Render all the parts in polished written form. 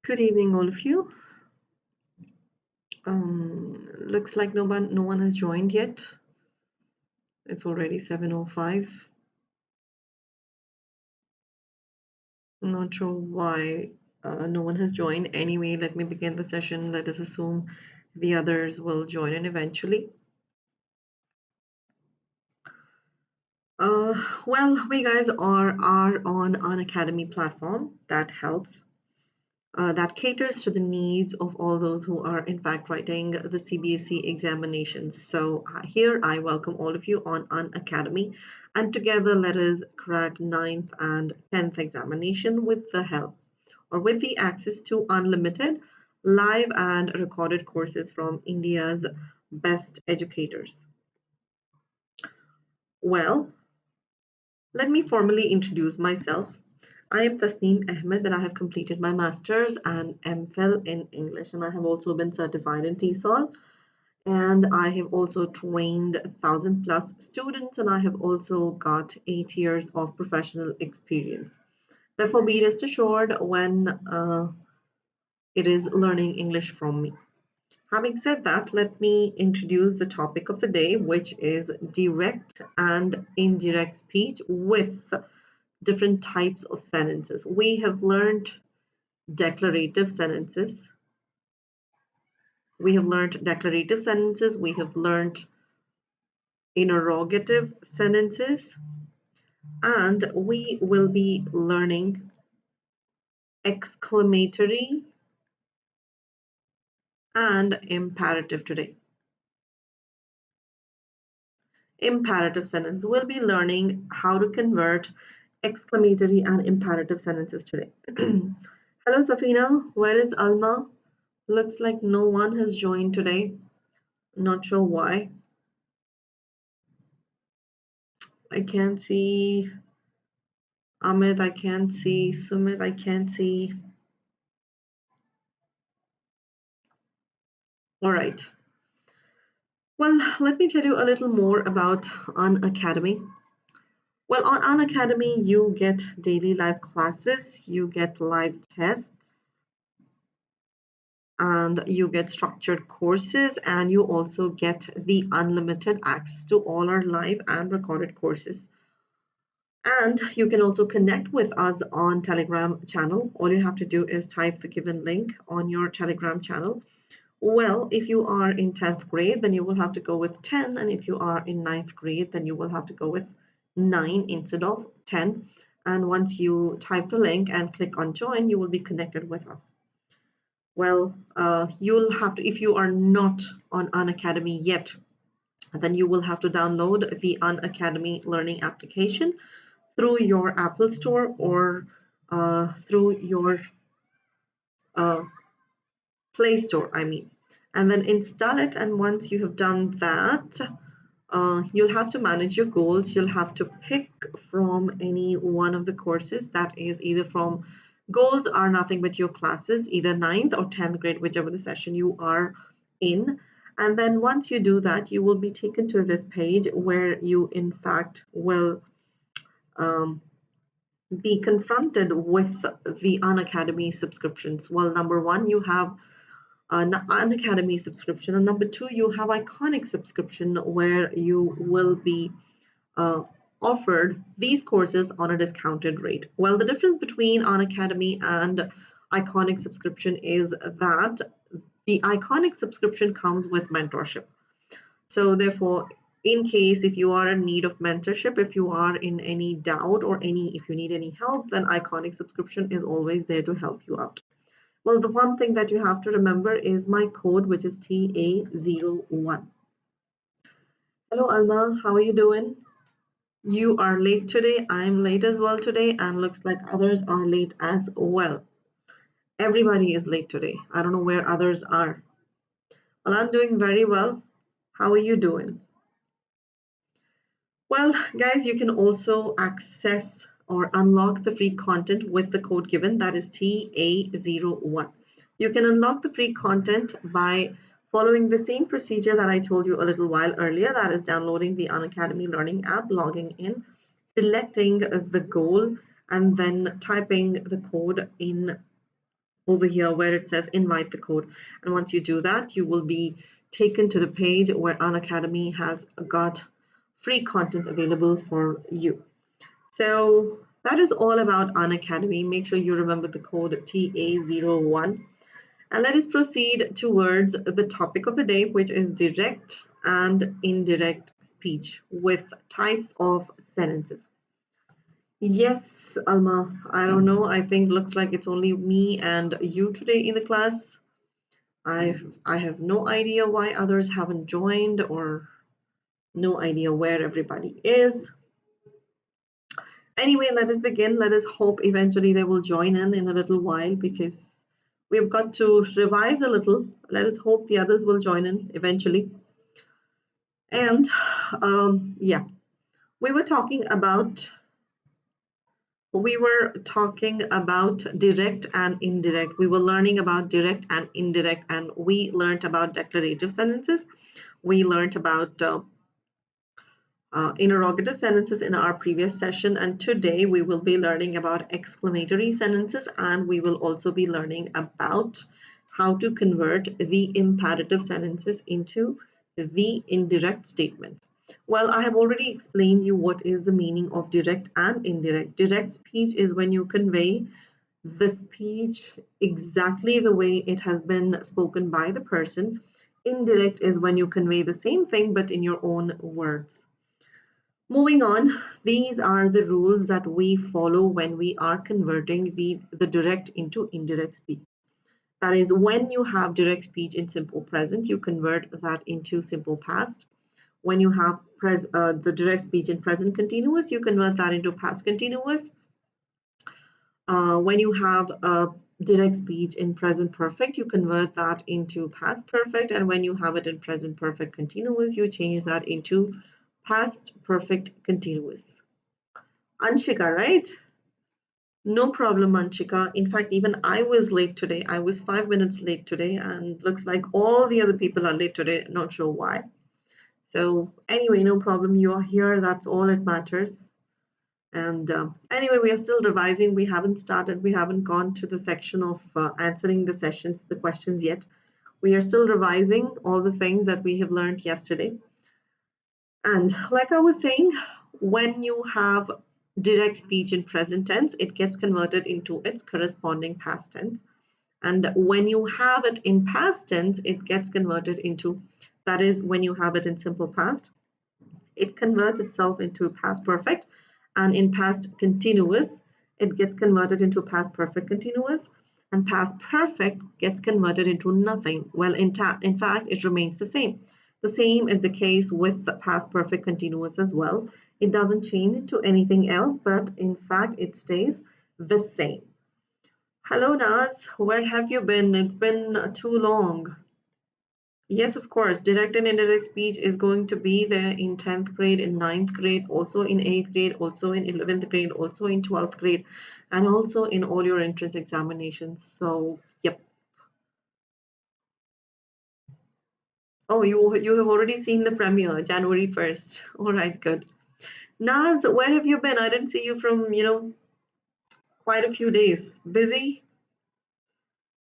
Good evening, all of you. Looks like no one has joined yet. It's already 7:05. I'm not sure why no one has joined. Anyway, let me begin the session. Let us assume the others will join in eventually. Well, we guys are on Unacademy platform that helps. That caters to the needs of all those who are in fact writing the CBSE examinations. So here I welcome all of you on Unacademy, and together let us crack 9th and 10th examination with the help or with the access to unlimited live and recorded courses from India's best educators. Well, let me formally introduce myself. I am Tasneem Ahmed and I have completed my master's and MPhil in English, and I have also been certified in TESOL, and I have also trained 1,000 plus students, and I have also got 8 years of professional experience. Therefore, be rest assured when it is learning English from me. Having said that, let me introduce the topic of the day, which is direct and indirect speech with different types of sentences. We have learned declarative sentences. We have learned declarative sentences. We have learned interrogative sentences. And we will be learning exclamatory and imperative today. Imperative sentences. We'll be learning how to convert exclamatory and imperative sentences today. Hello, Safina. Where is Alma? Looks like no one has joined today. Not sure why. I can't see Ahmed. I can't see Sumit. I can't see. All right. Well, let me tell you a little more about Unacademy. Well, on Unacademy, you get daily live classes, you get live tests, and you get structured courses, and you also get the unlimited access to all our live and recorded courses. And you can also connect with us on Telegram channel. All you have to do is type the given link on your Telegram channel. Well, if you are in 10th grade, then you will have to go with 10. And if you are in 9th grade, then you will have to go with 9 instead of 10. And once you type the link and click on join, you will be connected with us. Well, you'll have to, if you are not on Unacademy yet, then you will have to download the Unacademy learning application through your Apple Store or through your Play Store, I mean, and then install it. And once you have done that, you'll have to manage your goals. You'll have to pick from any one of the courses that is either from goals are nothing but your classes, either 9th or 10th grade, whichever the session you are in. And then once you do that, you will be taken to this page where you in fact will be confronted with the Unacademy subscriptions. Well, number one, you have Unacademy subscription, and number two, you have Iconic subscription, where you will be offered these courses on a discounted rate. Well, the difference between Unacademy and Iconic subscription is that the Iconic subscription comes with mentorship. So therefore, in case if you are in need of mentorship, if you are in any doubt or if you need any help, then Iconic subscription is always there to help you out. Well, the one thing that you have to remember is my code, which is TA01. Hello, Alma. How are you doing? You are late today. I'm late as well today, and looks like others are late as well. Everybody is late today. I don't know where others are. Well, I'm doing very well. How are you doing? Well, guys, you can also access or unlock the free content with the code given, that is TA01. You can unlock the free content by following the same procedure that I told you a little while earlier, that is downloading the Unacademy Learning app, logging in, selecting the goal, and then typing the code in over here where it says invite the code. And once you do that, you will be taken to the page where Unacademy has got free content available for you. So that is all about Unacademy. Make sure you remember the code TA01. And let us proceed towards the topic of the day, which is direct and indirect speech with types of sentences. Yes, Alma, I don't know. I think looks like it's only me and you today in the class. I have no idea why others haven't joined, or no idea where everybody is. Anyway, let us begin. Let us hope eventually they will join in a little while, because we've got to revise a little. Let us hope the others will join in eventually. And yeah, we were talking about direct and indirect. We were learning about direct and indirect, and we learned about declarative sentences. We learned about interrogative sentences in our previous session, and today we will be learning about exclamatory sentences, and we will also be learning about how to convert the imperative sentences into the indirect statements. Well, I have already explained you what is the meaning of direct and indirect. Direct speech is when you convey the speech exactly the way it has been spoken by the person. Indirect is when you convey the same thing but in your own words. Moving on, these are the rules that we follow when we are converting the direct into indirect speech. That is, when you have direct speech in simple present, you convert that into simple past. When you have the direct speech in present continuous, you convert that into past continuous. When you have direct speech in present perfect, you convert that into past perfect. And when you have it in present perfect continuous, you change that into past perfect continuous. Anshika, right? No problem, Anshika. In fact, even I was late today. I was 5 minutes late today, and looks like all the other people are late today. Not sure why. So anyway, no problem. You are here. That's all it matters. And anyway, we are still revising. We haven't started. We haven't gone to the section of answering the questions yet. We are still revising all the things that we have learned yesterday. And like I was saying, when you have direct speech in present tense, it gets converted into its corresponding past tense. And when you have it in past tense, it gets converted into, that is, when you have it in simple past, it converts itself into past perfect. And in past continuous, it gets converted into past perfect continuous. And past perfect gets converted into nothing. Well, in fact, it remains the same. The same is the case with the past perfect continuous as well. It doesn't change into anything else, but in fact, it stays the same. Hello, Naz. Where have you been? It's been too long. Yes, of course. Direct and indirect speech is going to be there in 10th grade, in 9th grade, also in 8th grade, also in 11th grade, also in 12th grade, and also in all your entrance examinations. So, yep. Oh, you have already seen the premiere, January 1st. All right, good. Naz, where have you been? I didn't see you from, quite a few days. Busy?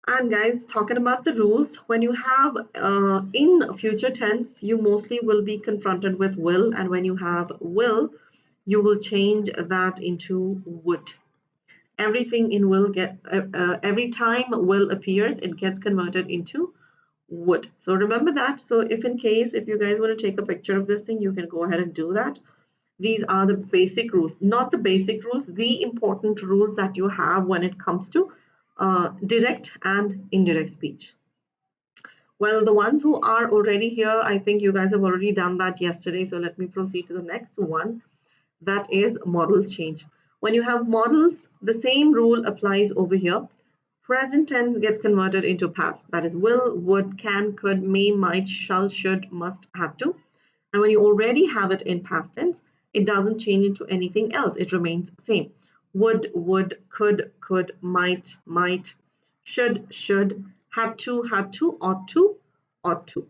And guys, talking about the rules, when you have in future tense, you mostly will be confronted with will, and when you have will, you will change that into would. Everything in will every time will appears, it gets converted into would. So remember that. So if you guys want to take a picture of this thing, you can go ahead and do that. These are the basic rules, not the basic rules, the important rules that you have when it comes to direct and indirect speech. Well, the ones who are already here, I think you guys have already done that yesterday. So let me proceed to the next one. That is modals change. When you have modals, the same rule applies over here. Present tense gets converted into past. That is will, would, can, could, may, might, shall, should, must, had to. And when you already have it in past tense, it doesn't change into anything else. It remains same. Would, could, might, should, had to, ought to.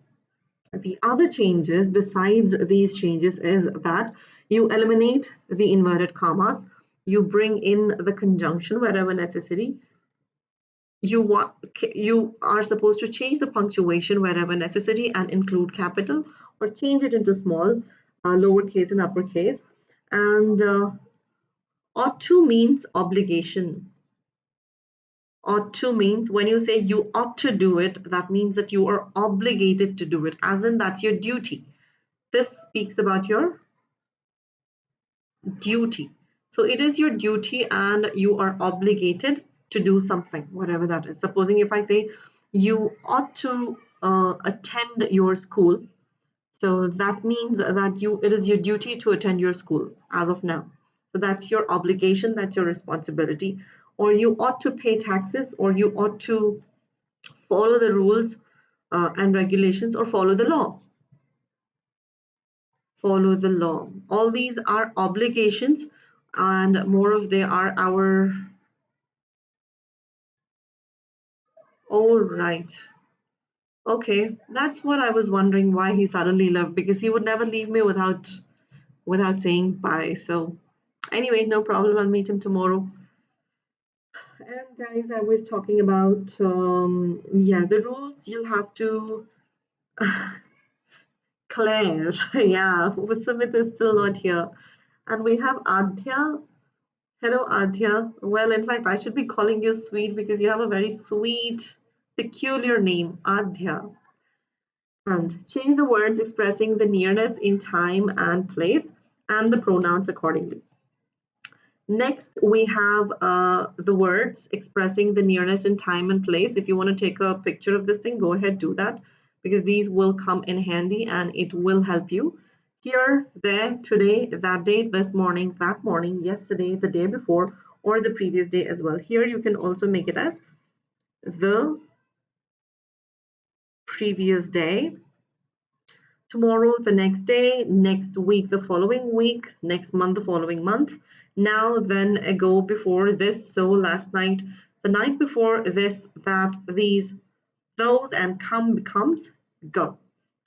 The other changes besides these changes is that you eliminate the inverted commas. You bring in the conjunction wherever necessary. You are supposed to change the punctuation wherever necessary and include capital or change it into small, lowercase and uppercase. And ought to means obligation. Ought to means when you say you ought to do it, that means that you are obligated to do it, as in that's your duty. This speaks about your duty. So it is your duty and you are obligated to do something, whatever that is. Supposing if I say you ought to attend your school, so that means that it is your duty to attend your school as of now. So that's your obligation, that's your responsibility. Or you ought to pay taxes, or you ought to follow the rules and regulations, or follow the law. Follow the law. All these are obligations, and more of they are our. All right. Okay, that's what I was wondering why he suddenly left, because he would never leave me without saying bye. So anyway, no problem. I'll meet him tomorrow. And guys, I was talking about yeah, the rules you'll have to. Claire, yeah, Sumit is still not here. And we have Adhya. Hello, Adhya. Well, in fact, I should be calling you sweet because you have a very sweet, peculiar name, Adhya. And change the words expressing the nearness in time and place and the pronouns accordingly. Next, we have the words expressing the nearness in time and place. If you want to take a picture of this thing, go ahead, do that, because these will come in handy and it will help you. Here, there, today, that day, this morning, that morning, yesterday, the day before, or the previous day as well. Here, you can also make it as the previous day, tomorrow, the next day, next week, the following week, next month, the following month, now, then, ago, before this, so, last night, the night before this, that, these, those, and come becomes go.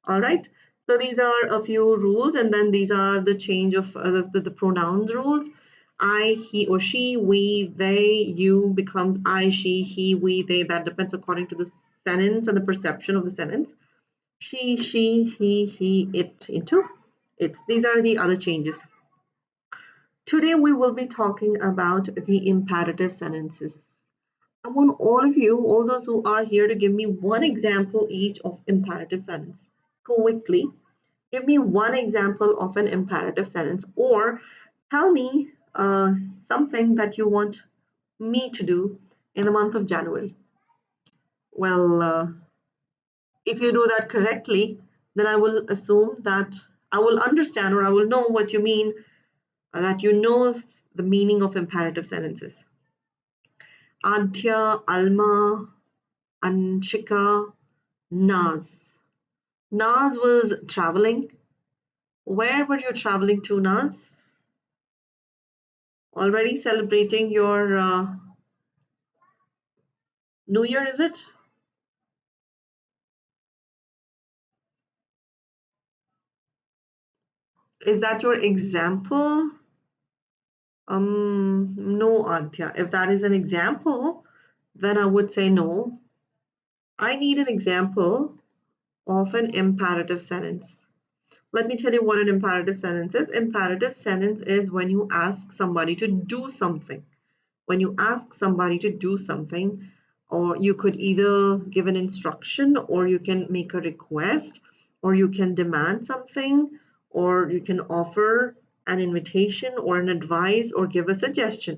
All right. So these are a few rules, and then these are the change of the pronouns rules. I, he or she, we, they, you becomes I, she, he, we, they. That depends according to the sentence and the perception of the sentence. She, he, it into it. These are the other changes. Today we will be talking about the imperative sentences. I want all of you, all those who are here, to give me one example each of imperative sentence. Quickly, give me one example of an imperative sentence, or tell me something that you want me to do in the month of January. Well, if you do that correctly, then I will assume that I will understand, or I will know what you mean, that you know the meaning of imperative sentences. Adhya, Alma, Anshika, Naz. Naz was traveling. Where were you traveling to, Naz? Already celebrating your New Year, is it? Is that your example? No, Adhya. If that is an example, then I would say no. I need an example of an imperative sentence. Let me tell you what an imperative sentence is. Imperative sentence is when you ask somebody to do something. When you ask somebody to do something, or you could either give an instruction, or you can make a request, or you can demand something, or you can offer an invitation or an advice or give a suggestion.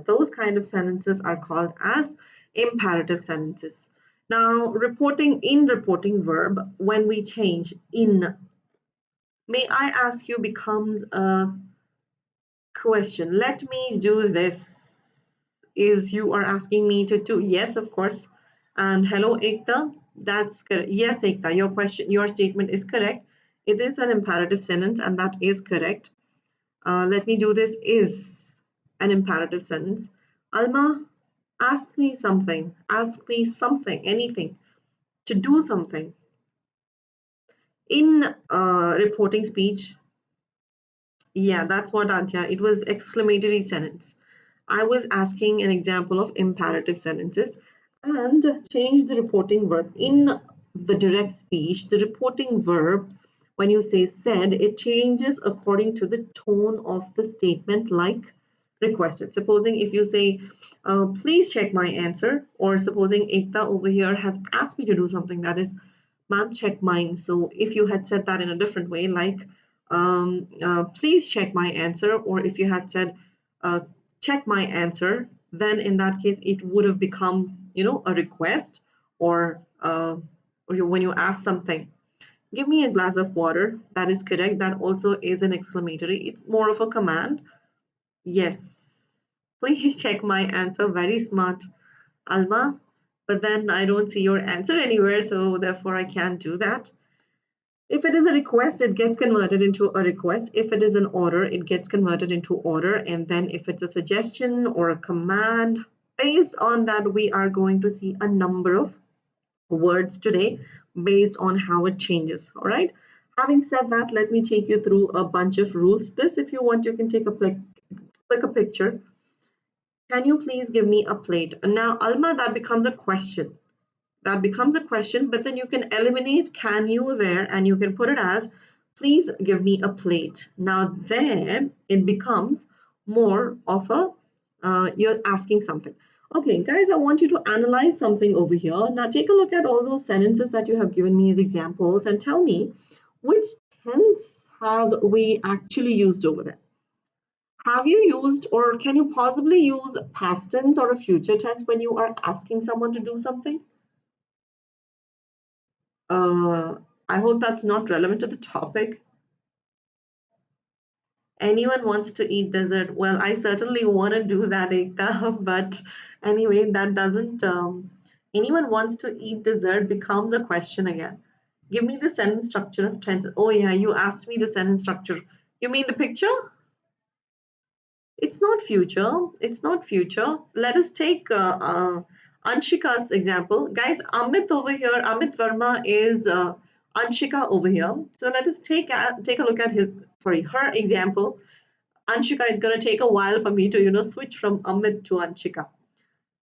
Those kind of sentences are called as imperative sentences. Now, reporting verb, when we change in, may I ask you, becomes a question. Let me do this. Is you are asking me to do? Yes, of course. And hello, Ekta. That's correct. Yes, Ekta, your statement is correct. It is an imperative sentence, and that is correct. Let me do this is an imperative sentence. Alma, ask me something. Ask me something, anything, to do something. In reporting speech, Yeah, that's what, Adya. It was exclamatory sentence. I was asking an example of imperative sentences and change the reporting verb. In the direct speech, the reporting verb, when you say said, it changes according to the tone of the statement, like requested. Supposing if you say, please check my answer, or supposing Ekta over here has asked me to do something, that is, ma'am, check mine. So if you had said that in a different way, like, please check my answer, or if you had said, uh, check my answer, then in that case it would have become, a request, or when you ask something, give me a glass of water, that is correct. That also is an exclamatory. It's more of a command. Yes, please check my answer. Very smart, Alma. But then I don't see your answer anywhere, so therefore I can't do that. If it is a request, it gets converted into a request. If it is an order, it gets converted into order. And then if it's a suggestion or a command, based on that, we are going to see a number of words today based on how it changes. All right. Having said that, let me take you through a bunch of rules. This, if you want, you can take a click a picture. Can you please give me a plate? And now, Alma, that becomes a question. That becomes a question, but then you can eliminate can you there and you can put it as please give me a plate. Now then it becomes more of a you're asking something. Okay, guys, I want you to analyze something over here. Now take a look at all those sentences that you have given me as examples and tell me which tense have we actually used over there. Have you used or can you possibly use past tense or a future tense when you are asking someone to do something? Uh, I hope that's not relevant to the topic. Anyone wants to eat dessert? Well, I certainly want to do that, Ekta, but anyway, that doesn't. Anyone wants to eat dessert becomes a question again. Give me the sentence structure of tense. Oh, yeah, you asked me the sentence structure. You mean the picture? It's not future. It's not future. Let us take Anshika's example. Guys, Amit over here, Amit Verma is Anshika over here. So let us take a look at her example. Anshika is going to take a while for me to, switch from Amit to Anshika.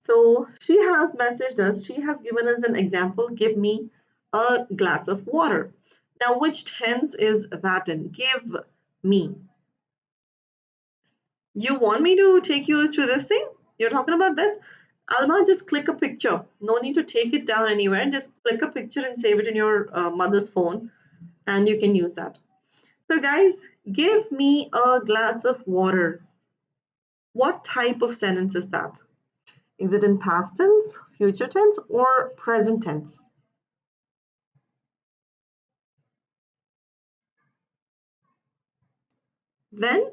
So she has messaged us. She has given us an example. Give me a glass of water. Now, which tense is that in? Give me. You want me to take you to this thing? You're talking about this? Alma, just click a picture. No need to take it down anywhere. Just click a picture and save it in your mother's phone, and you can use that. So, guys, give me a glass of water. What type of sentence is that? Is it in past tense, future tense, or present tense? Then,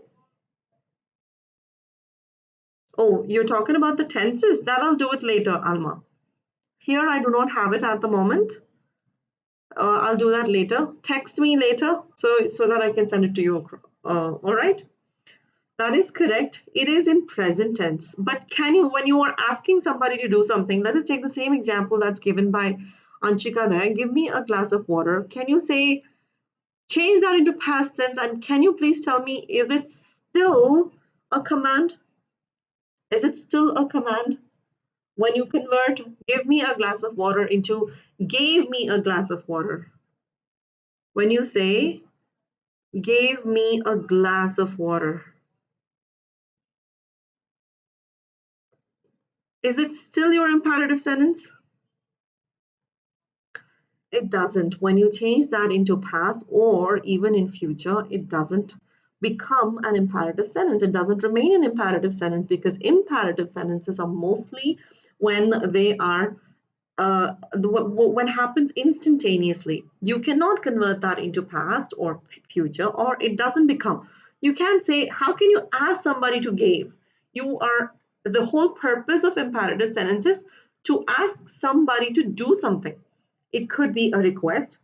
oh, you're talking about the tenses? That'll do it later, Alma. Here, I do not have it at the moment. I'll do that later. Text me later so that I can send it to you. All right. That is correct. It is in present tense. But can you, when you are asking somebody to do something, let us take the same example that's given by Anshika there. Give me a glass of water. Can you say, change that into past tense? And can you please tell me, is it still a command? Is it still a command? When you convert, give me a glass of water into gave me a glass of water. When you say, gave me a glass of water, is it still your imperative sentence? It doesn't. When you change that into past or even in future, it doesn't become an imperative sentence. It doesn't remain an imperative sentence because imperative sentences are mostly when they are when happens instantaneously. You cannot convert that into past or future, or it doesn't become. You can't say, how can you ask somebody to give? You are the whole purpose of imperative sentences to ask somebody to do something. It could be a request,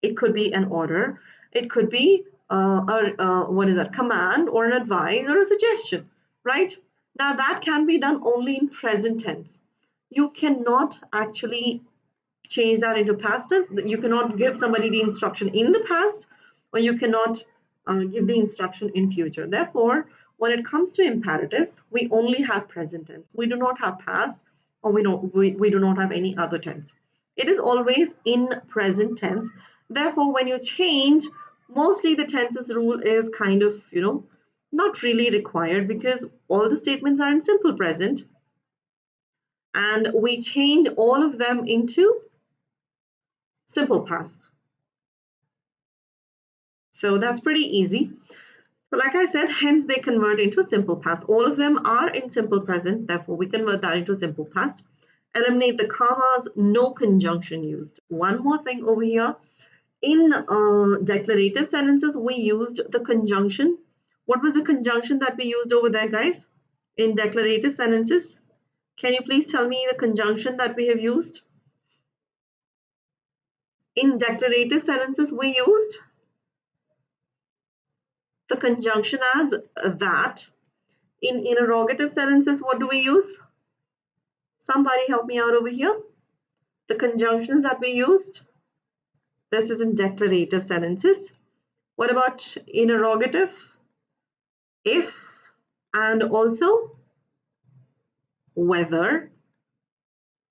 it could be an order, it could be what is that, command or an advice or a suggestion, right? Now that can be done only in present tense. You cannot actually change that into past tense. You cannot give somebody the instruction in the past, or you cannot give the instruction in future. Therefore, when it comes to imperatives, we only have present tense. We do not have past, or we do not have any other tense. It is always in present tense. Therefore, when you change, mostly the tenses rule is kind of, not really required, because all the statements are in simple present, and we change all of them into simple past. So that's pretty easy. So like I said, hence they convert into simple past. All of them are in simple present, therefore we convert that into simple past. Eliminate the commas, no conjunction used. One more thing over here. In declarative sentences, we used the conjunction. What was the conjunction that we used over there, guys? In declarative sentences, can you please tell me the conjunction that we have used? In declarative sentences, we used the conjunction as that. In interrogative sentences, what do we use? Somebody help me out over here. The conjunctions that we used. This is in declarative sentences. What about interrogative? If and also whether.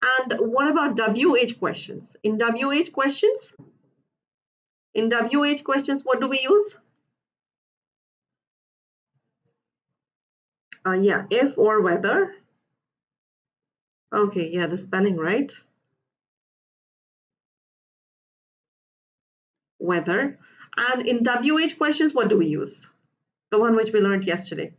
And what about WH questions? In WH questions, what do we use? Yeah, if or whether. Okay, yeah, the spelling, right? Whether. And in WH questions, what do we use? The one which we learned yesterday.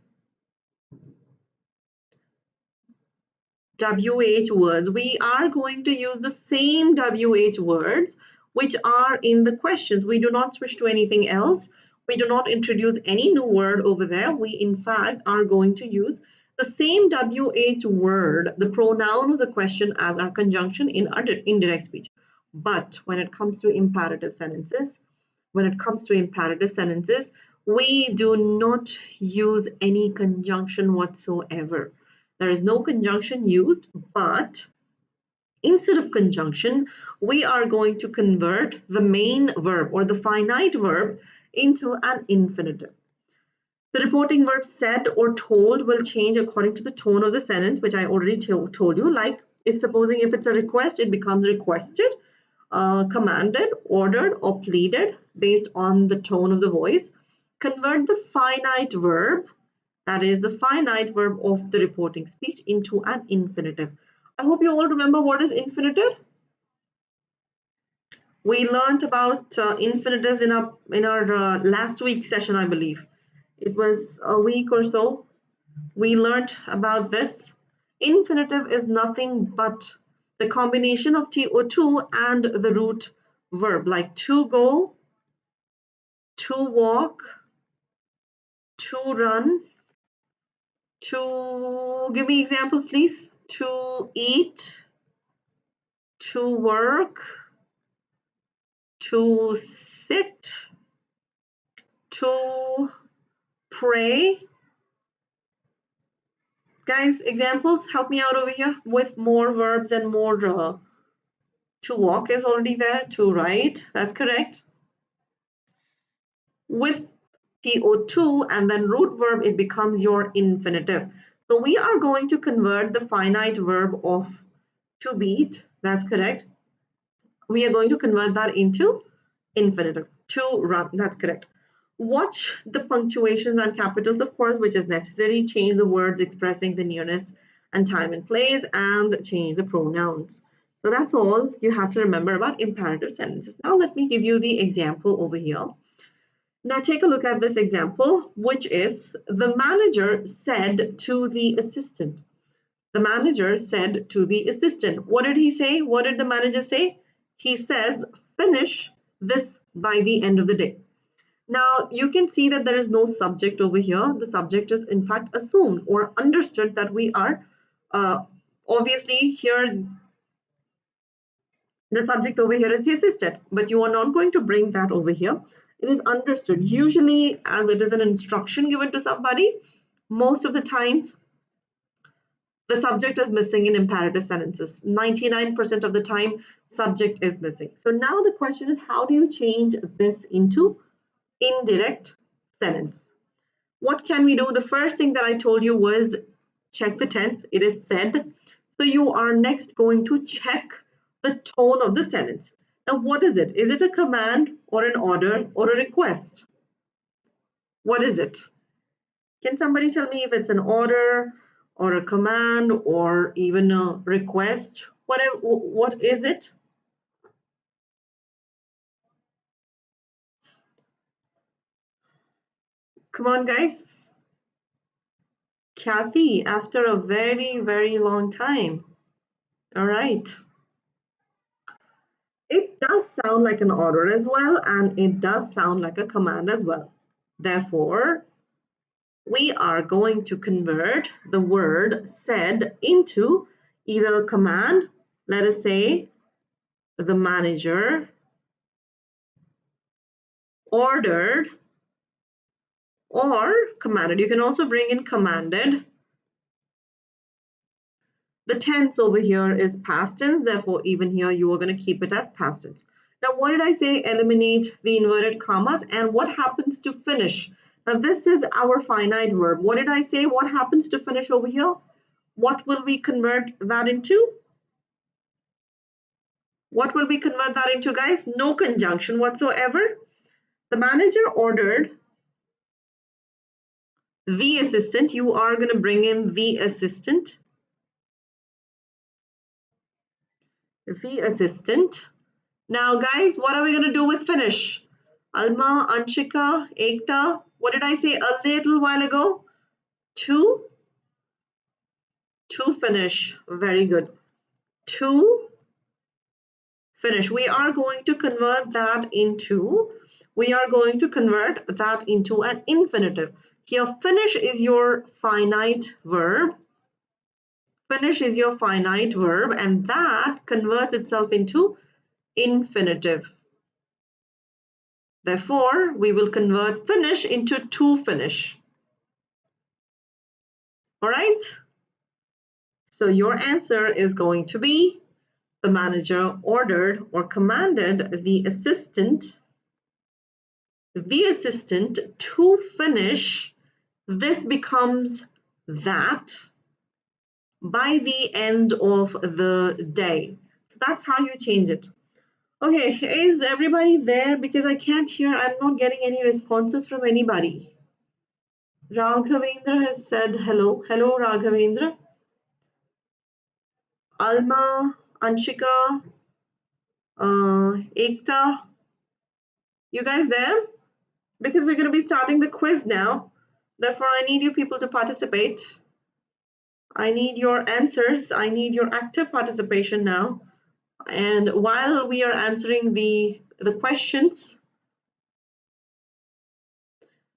WH words. We are going to use the same WH words which are in the questions. We do not switch to anything else. We do not introduce any new word over there. We, in fact, are going to use the same WH word, the pronoun of the question, as our conjunction in our indirect speech. But when it comes to imperative sentences, we do not use any conjunction whatsoever. There is no conjunction used, but instead of conjunction, we are going to convert the main verb or the finite verb into an infinitive. The reporting verb said or told will change according to the tone of the sentence, which I already told you. Like if it's a request, it becomes requested, commanded, ordered, or pleaded based on the tone of the voice. Convert the finite verb, that is the finite verb of the reporting speech, into an infinitive. I hope you all remember what is infinitive. We learned about infinitives in our last week session, I believe. It was a week or so. We learned about this. Infinitive is nothing but the combination of TO2 and the root verb, like to go, to walk, to run, to, give me examples please, to eat, to work, to sit, to pray. Guys, examples, help me out over here with more verbs and more. To walk is already there, to write, that's correct. With TO2 and then root verb, it becomes your infinitive. So we are going to convert the finite verb of to beat, that's correct. We are going to convert that into infinitive. To run, that's correct. Watch the punctuations and capitals, of course, which is necessary. Change the words expressing the nearness and time and place, and change the pronouns. So that's all you have to remember about imperative sentences. Now let me give you the example over here. Now take a look at this example, which is the manager said to the assistant. The manager said to the assistant. What did he say? What did the manager say? He says, finish this by the end of the day. Now you can see that there is no subject over here. The subject is in fact assumed or understood that we are obviously here. The subject over here is the assistant, but you are not going to bring that over here. It is understood. Usually, as it is an instruction given to somebody, most of the times the subject is missing in imperative sentences. 99% of the time, subject is missing. So now the question is, how do you change this into indirect sentence. What can we do? The first thing that I told you was check the tense. It is said. So you are next going to check the tone of the sentence. Now, what is it? Is it a command or an order or a request? What is it? Can somebody tell me if it's an order or a command or even a request? Whatever, what is it? Come on, guys. Kathy, after a very, very long time. All right. It does sound like an order as well, and it does sound like a command as well. Therefore, we are going to convert the word said into either a command, let us say the manager ordered, or commanded. You can also bring in commanded. The tense over here is past tense, therefore even here you are going to keep it as past tense. Now what did I say? Eliminate the inverted commas, and what happens to finish? Now this is our finite verb. What did I say? What happens to finish over here? What will we convert that into? What will we convert that into, guys? No conjunction whatsoever. The manager ordered the assistant. You are going to bring in the assistant. The assistant. Now, guys, what are we going to do with finish? Alma, Anshika, Ekta, what did I say a little while ago? To finish. Very good. To finish. We are going to convert that into an infinitive. Here, finish is your finite verb. Finish is your finite verb, and that converts itself into infinitive. Therefore, we will convert finish into to finish. All right? So your answer is going to be the manager ordered or commanded the assistant to finish. This becomes that by the end of the day. So that's how you change it. Okay, is everybody there? Because I can't hear, I'm not getting any responses from anybody. Raghavendra has said hello. Hello, Raghavendra. Alma, Anshika, Ekta, you guys there? Because we're going to be starting the quiz now. Therefore, I need you people to participate. I need your answers. I need your active participation now. And while we are answering the questions,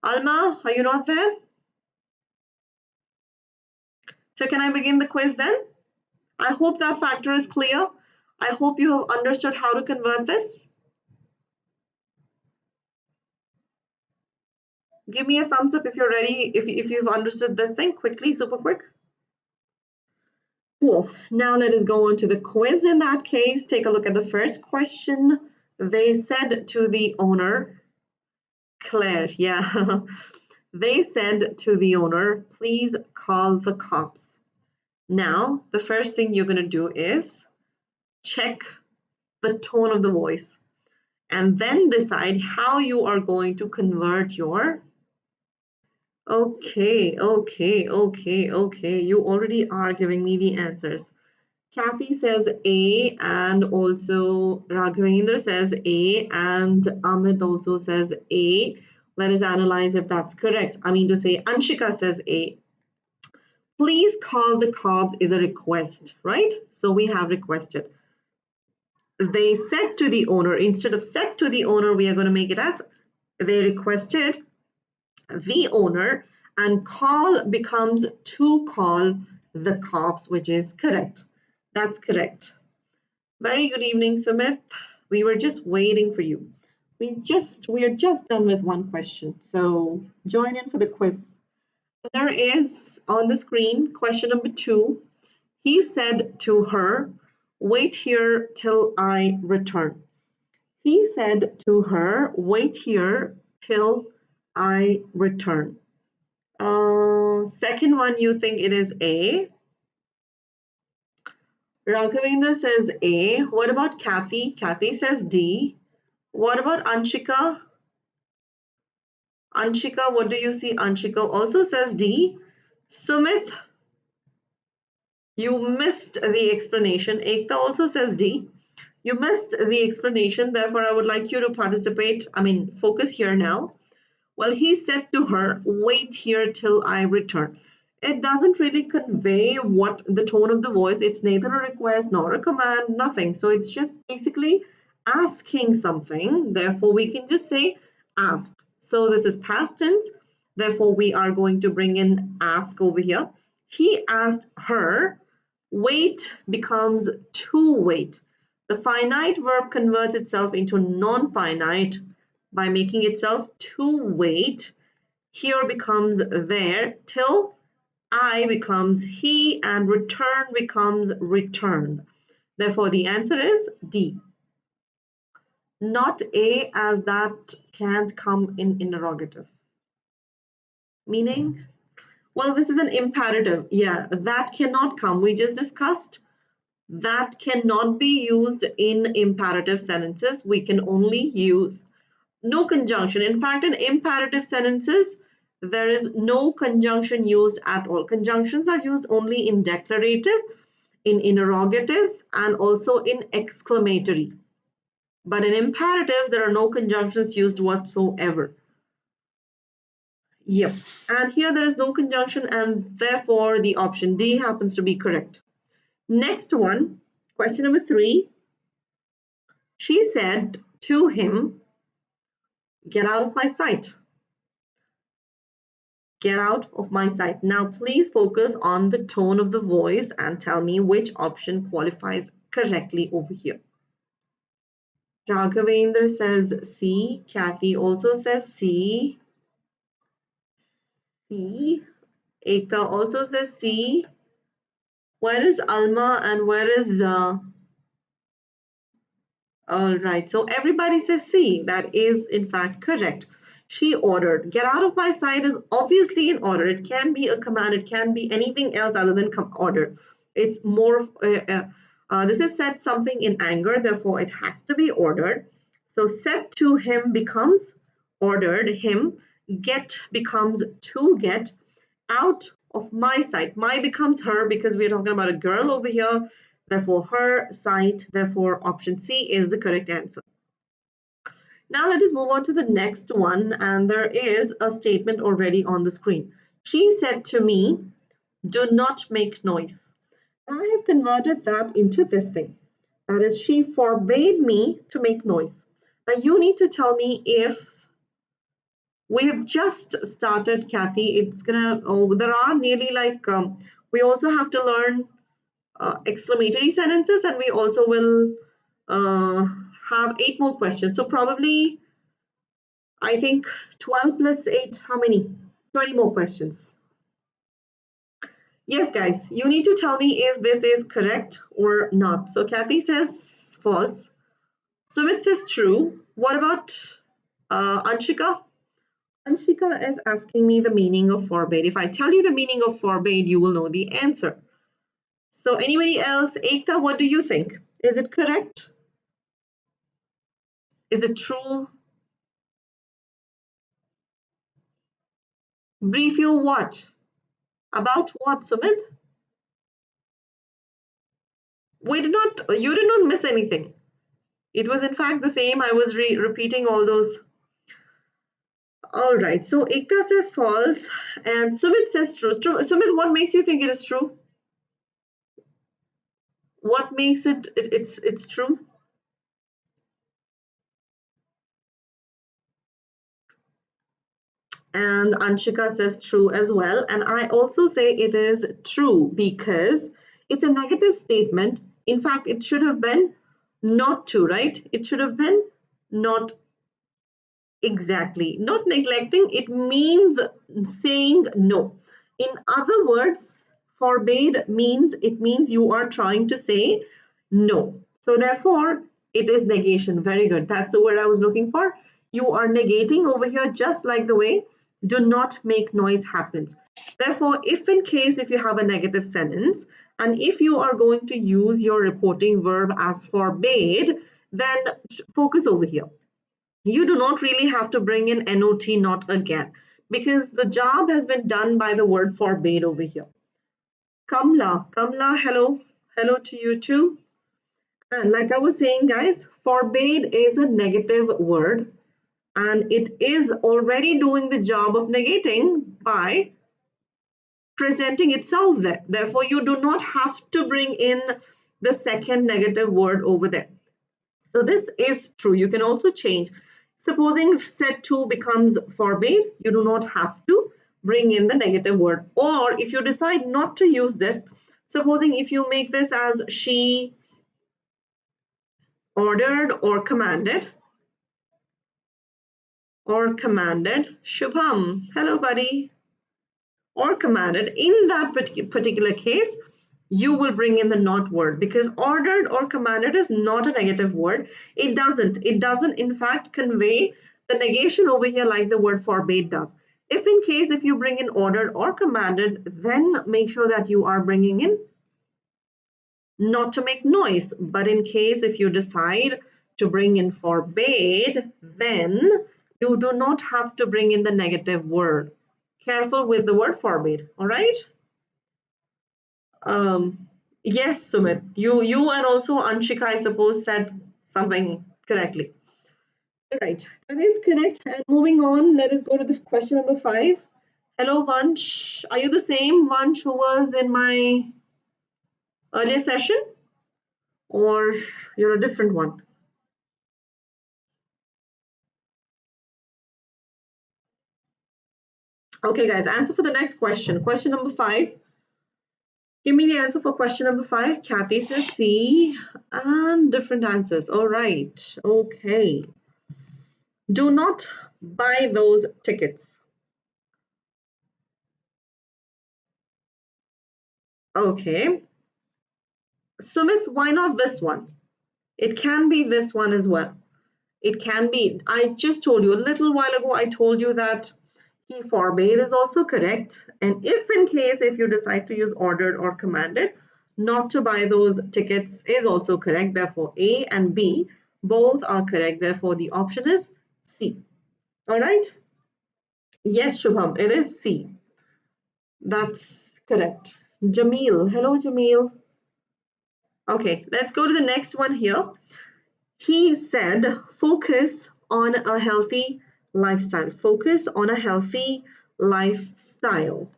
Alma, are you not there? So can I begin the quiz then? I hope that factor is clear. I hope you have understood how to convert this. Give me a thumbs up if you're ready, if you've understood this thing quickly, super quick. Cool. Now let us go on to the quiz. In that case, take a look at the first question. They said to the owner, Claire, yeah. They said to the owner, please call the cops. Now, the first thing you're going to do is check the tone of the voice and then decide how you are going to convert your. Okay. You already are giving me the answers. Kathy says A, and also Raghavendra says A, and Ahmed also says A. Let us analyze if that's correct. I mean to say Anshika says A. Please call the cops is a request, right? So we have requested. They said to the owner, instead of said to the owner, we are going to make it as they requested the owner, and call becomes to call the cops, which is correct. That's correct. Very good evening, Sumit. We were just waiting for you. We are just done with one question. So join in for the quiz. There is on the screen question number 2. He said to her, wait here till I return. He said to her, wait here till I return. Second one, you think it is A. Raghavendra says A. What about Kathy? Kathy says D. What about Anshika? Anshika, what do you see? Anshika also says D. Sumit, you missed the explanation. Ekta also says D. You missed the explanation, therefore I would like you to participate, focus here now. Well, he said to her, wait here till I return. It doesn't really convey what the tone of the voice, it's neither a request nor a command, nothing. So it's just basically asking something. Therefore, we can just say asked. So this is past tense. Therefore, we are going to bring in ask over here. He asked her, wait becomes to wait. The finite verb converts itself into non-finite by making itself to wait. Here becomes there, till I becomes he, and return becomes return. Therefore, the answer is D. Not A, as that can't come in interrogative. Meaning? Well, this is an imperative. Yeah, that cannot come. We just discussed that cannot be used in imperative sentences. We can only use no conjunction. In fact, in imperative sentences, there is no conjunction used at all. Conjunctions are used only in declarative, in interrogatives, and also in exclamatory. But in imperatives, there are no conjunctions used whatsoever. Yep. And here there is no conjunction, and therefore the option D happens to be correct. Next one, question number 3. She said to him, get out of my sight. Get out of my sight. Now, please focus on the tone of the voice and tell me which option qualifies correctly over here. Raghavendra says C. Kathy also says C. C. Ekta also says C. Where is Alma and where is all right, so everybody says C. That is in fact correct. She ordered. Get out of my sight is obviously an order. It can be a command. It can be anything else other than order. It's more, this is said something in anger, therefore it has to be ordered. So said to him becomes ordered him. Get becomes to get. Out of my sight. My becomes her because we're talking about a girl over here. Therefore, her sight. Therefore, option C is the correct answer. Now let us move on to the next one, and there is a statement already on the screen. She said to me, do not make noise. I have converted that into this thing. That is, she forbade me to make noise. Now you need to tell me if we have just started, Kathy. It's gonna, there are nearly like, we also have to learn exclamatory sentences, and we also will have 8 more questions. So probably, I think 12 plus 8, how many? 20 more questions. Yes, guys, you need to tell me if this is correct or not. So Kathy says false. Sumit says true. What about Anshika? Anshika is asking me the meaning of forbade. If I tell you the meaning of forbade, you will know the answer. So anybody else? Ekta, what do you think? Is it correct? Is it true? Brief you what? About what, Sumit? You did not miss anything. It was in fact the same. I was repeating all those. All right, so Ekta says false and Sumit says true. Sumit, what makes you think it is true? What makes it's true? And Anshika says true as well. And I also say it is true because it's a negative statement. In fact, it should have been not to, right? It should have been not exactly. Not neglecting, it means saying no. In other words, forbade means it means you are trying to say no. So therefore, it is negation. Very good. That's the word I was looking for. you are negating over here, just like the way do not make noise happens. Therefore, if you have a negative sentence and if you are going to use your reporting verb as forbade, then focus over here. You do not really have to bring in not, not again, because the job has been done by the word forbade over here. Kamla, hello. Hello to you too. And like I was saying, guys, forbade is a negative word and it is already doing the job of negating by presenting itself there. Therefore, you do not have to bring in the second negative word over there. So this is true. You can also change. Supposing set to becomes forbade, you do not have to bring in the negative word. Or if you decide not to use this, supposing if you make this as she ordered or commanded, Shubham, hello buddy, or commanded, in that particular case, you will bring in the not word, because ordered or commanded is not a negative word. It doesn't in fact convey the negation over here like the word forbade does. If you bring in ordered or commanded, then make sure that you are bringing in not to make noise. But in case if you decide to bring in forbade, then you do not have to bring in the negative word. Careful with the word forbade, all right? Yes, Sumit, you and also Anshika, I suppose, said something correctly. All right, that is correct. And moving on, let us go to the question number 5. Hello, Vansh. Are you the same Vansh who was in my earlier session? Or you're a different one? Okay, guys, answer for the next question. Question number 5. Give me the answer for question number 5. Kathy says C and different answers. All right. Okay. Do not buy those tickets. Okay. Sumit, why not this one? It can be this one as well. It can be. I just told you a little while ago, I told you that he forbade is also correct. And if you decide to use ordered or commanded, not to buy those tickets is also correct. Therefore, A and B both are correct. Therefore, the option is C. All right. Yes, Shubham, it is C. That's correct. Jamil. Hello, Jamil. Okay, let's go to the next one here. He said, focus on a healthy lifestyle. Focus on a healthy lifestyle.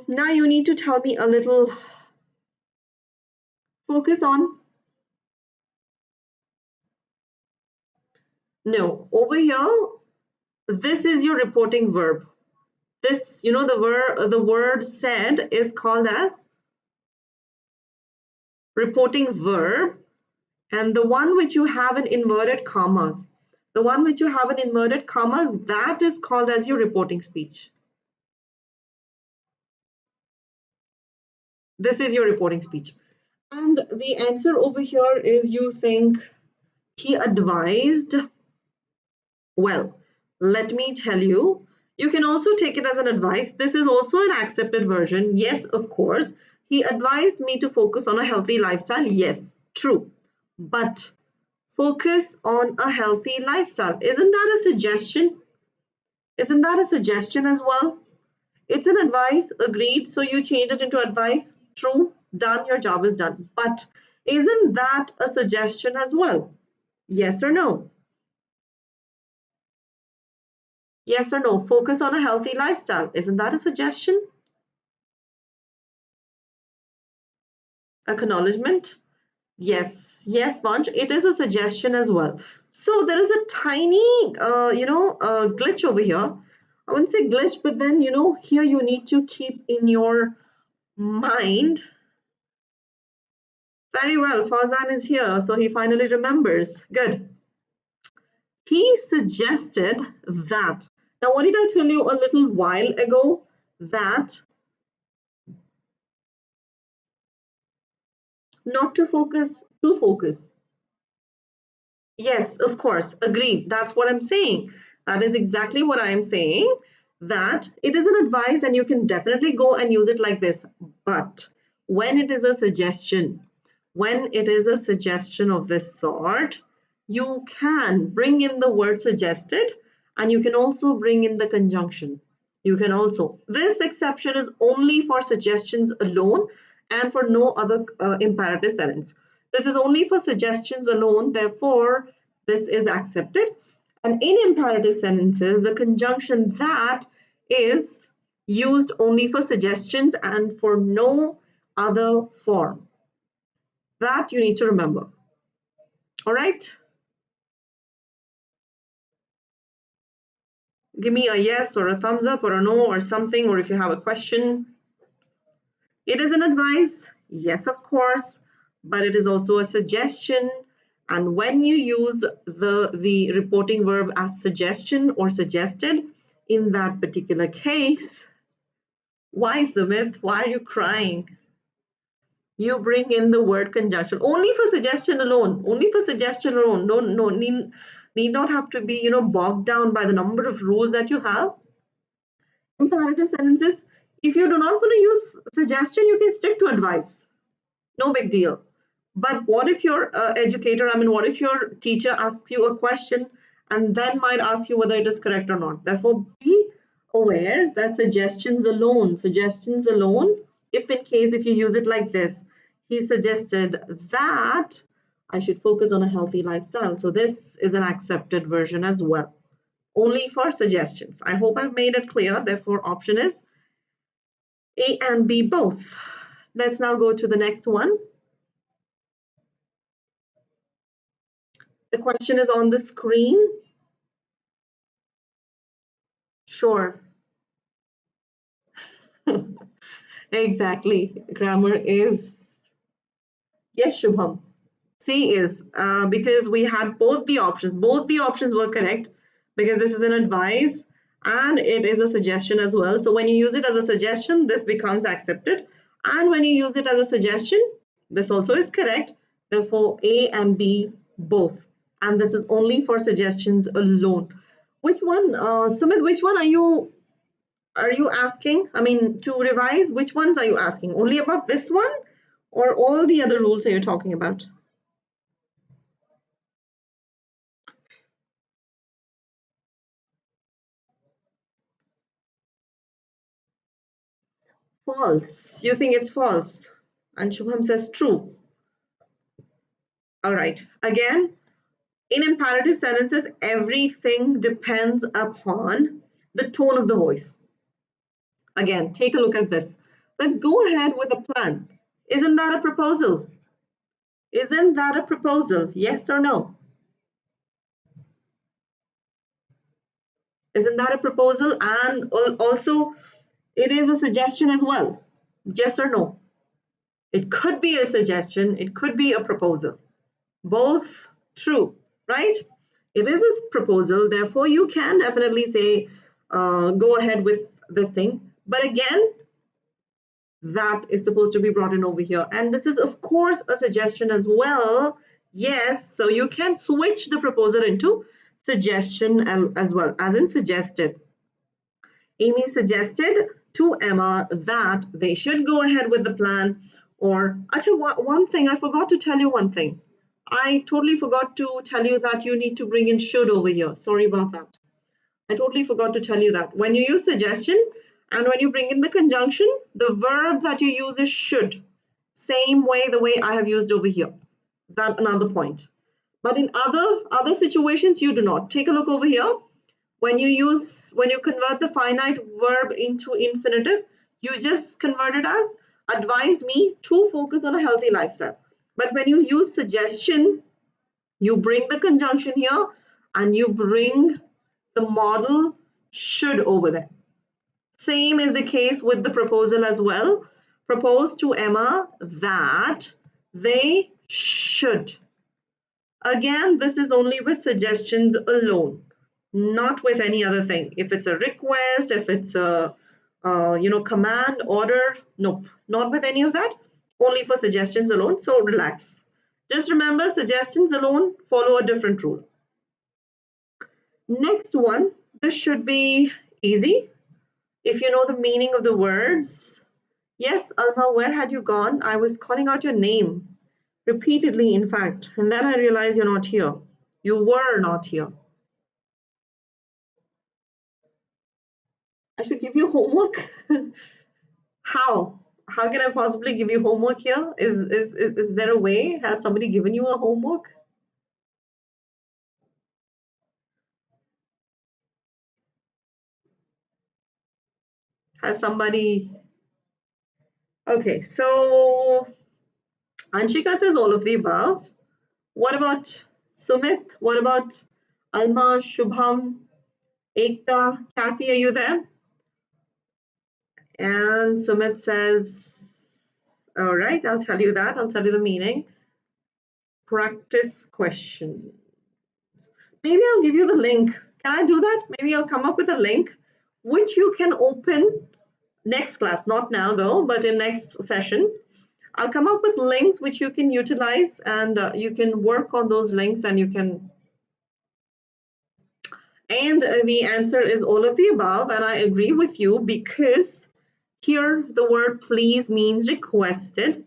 Now you need to tell me a little. Focus on. No, over here, this is your reporting verb. This, the word said is called as reporting verb. And the one which you have in inverted commas, that is called as your reporting speech. This is your reporting speech. And the answer over here is you think he advised. Well, let me tell you, you can also take it as an advice. This is also an accepted version. Yes, of course. He advised me to focus on a healthy lifestyle. Yes, true. But focus on a healthy lifestyle. Isn't that a suggestion? Isn't that a suggestion as well? It's an advice, agreed. So you change it into advice. True, done, your job is done. But isn't that a suggestion as well? Yes or no? Yes or no? Focus on a healthy lifestyle. Isn't that a suggestion? Acknowledgement? Yes, yes, Vansh, it is a suggestion as well. So there is a tiny, glitch over here. I wouldn't say glitch, but then, here you need to keep in your mind. Very well, Farzan is here, so he finally remembers. Good. He suggested that. Now, what did I tell you a little while ago? That not to focus, to focus. Yes, of course, agreed. That's what I'm saying. That is exactly what I'm saying. That it is an advice and you can definitely go and use it like this. But when it is a suggestion, when it is a suggestion of this sort, you can bring in the word suggested and you can also bring in the conjunction. You can also, this exception is only for suggestions alone and for no other imperative sentence. This is only for suggestions alone, therefore, this is accepted. And in imperative sentences, the conjunction that is used only for suggestions and for no other form. That you need to remember. All right? Give me a yes or a thumbs up or a no or something, or if you have a question. It is an advice, yes, of course, but it is also a suggestion. And when you use the reporting verb as suggestion or suggested, in that particular case, why, Sumit? Why are you crying? You bring in the word conjunction only for suggestion alone. Only for suggestion alone. No, need not have to be bogged down by the number of rules that you have. Imperative sentences. If you do not want to use suggestion, you can stick to advice. No big deal. But what if your educator, what if your teacher asks you a question and then might ask you whether it is correct or not? Therefore, be aware that suggestions alone, if in case if you use it like this, he suggested that I should focus on a healthy lifestyle. So this is an accepted version as well. Only for suggestions. I hope I've made it clear. Therefore, option is A and B both. Let's now go to the next one. The question is on the screen. Sure. Exactly. Grammar is, yes, Shubham. C is because we had both the options. Both the options were correct because this is an advice and it is a suggestion as well. So when you use it as a suggestion, this becomes accepted. And when you use it as a suggestion, this also is correct. Therefore, A and B both. And this is only for suggestions alone. Which one, Sumit, which one are you asking? To revise, which ones are you asking? Only about this one or all the other rules are you talking about? False. You think it's false. And Shubham says true. All right. Again, in imperative sentences, everything depends upon the tone of the voice. Again, take a look at this. Let's go ahead with a plan. Isn't that a proposal? Isn't that a proposal? Yes or no? Isn't that a proposal? And also, it is a suggestion as well. Yes or no? It could be a suggestion, it could be a proposal. Both true, right? It is a proposal, therefore, you can definitely say, go ahead with this thing. But again, that is supposed to be brought in over here. And this is, of course, a suggestion as well. Yes, so you can switch the proposal into suggestion as well, as in suggested. Amy suggested to Emma that they should go ahead with the plan. Or, actually, one thing, I forgot to tell you one thing. I totally forgot to tell you that you need to bring in should over here. Sorry about that. I totally forgot to tell you that. When you use suggestion and when you bring in the conjunction, the verb that you use is should. Same way the way I have used over here. That's another point. But in other situations, you do not. Take a look over here. When you convert the finite verb into infinitive, you just convert it as advised me to focus on a healthy lifestyle. But when you use suggestion, you bring the conjunction here and you bring the model should over there. Same is the case with the proposal as well. Propose to Emma that they should. Again, this is only with suggestions alone, not with any other thing. If it's a request, if it's a command, order, nope, not with any of that. Only for suggestions alone. So relax. Just remember, suggestions alone follow a different rule. Next one, this should be easy. If you know the meaning of the words. Yes, Alma, where had you gone? I was calling out your name repeatedly, in fact, and then I realized you're not here. You were not here. I should give you homework. How? How can I possibly give you homework here? Is there a way? Has somebody given you a homework? Has somebody? Okay, so Anshika says all of the above. What about Sumit? What about Alma, Shubham, Ekta, Kathy? Are you there? And Sumit says, all right, I'll tell you that. I'll tell you the meaning. Practice question. Maybe I'll give you the link. Can I do that? Maybe I'll come up with a link which you can open next class, not now though, but in next session. I'll come up with links which you can utilize, and you can work on those links, and you can. And the answer is all of the above, and I agree with you, because here the word please means requested,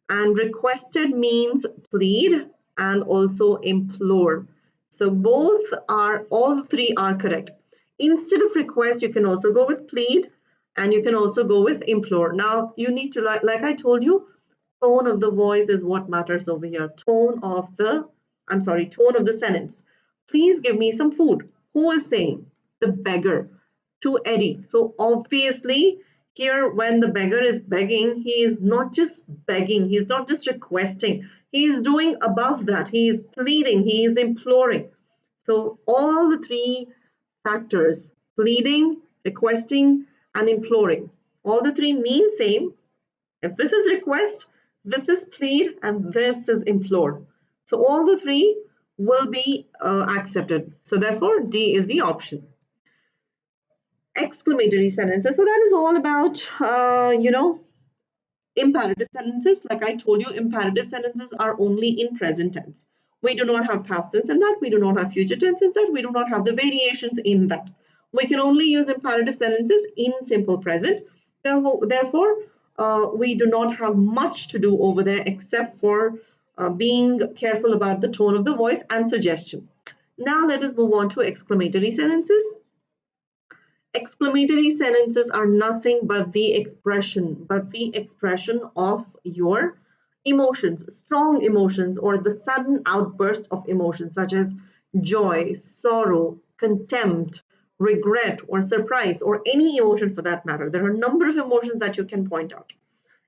and requested means plead and also implore. So both are, all three are correct. Instead of request, you can also go with plead, and you can also go with implore. Now you need to, like I told you, tone of the voice is what matters over here. Tone of the, tone of the sentence. Please give me some food. Who is saying? The beggar to Eddy. So obviously here, when the beggar is begging, he is not just begging, he's not just requesting, he is doing above that. He is pleading, he is imploring. So all the three factors, pleading, requesting, and imploring, all the three mean same. If this is request, this is plead, and this is implore. So all the three will be accepted. So therefore, D is the option. Exclamatory sentences. So that is all about, imperative sentences. Like I told you, imperative sentences are only in present tense. We do not have past tense in that. We do not have future tense in that. We do not have the variations in that. We can only use imperative sentences in simple present. Therefore, we do not have much to do over there, except for being careful about the tone of the voice and suggestion. Now let us move on to exclamatory sentences. Exclamatory sentences are nothing but the expression of your emotions, strong emotions, or the sudden outburst of emotions such as joy, sorrow, contempt, regret, or surprise, or any emotion for that matter. There are a number of emotions that you can point out.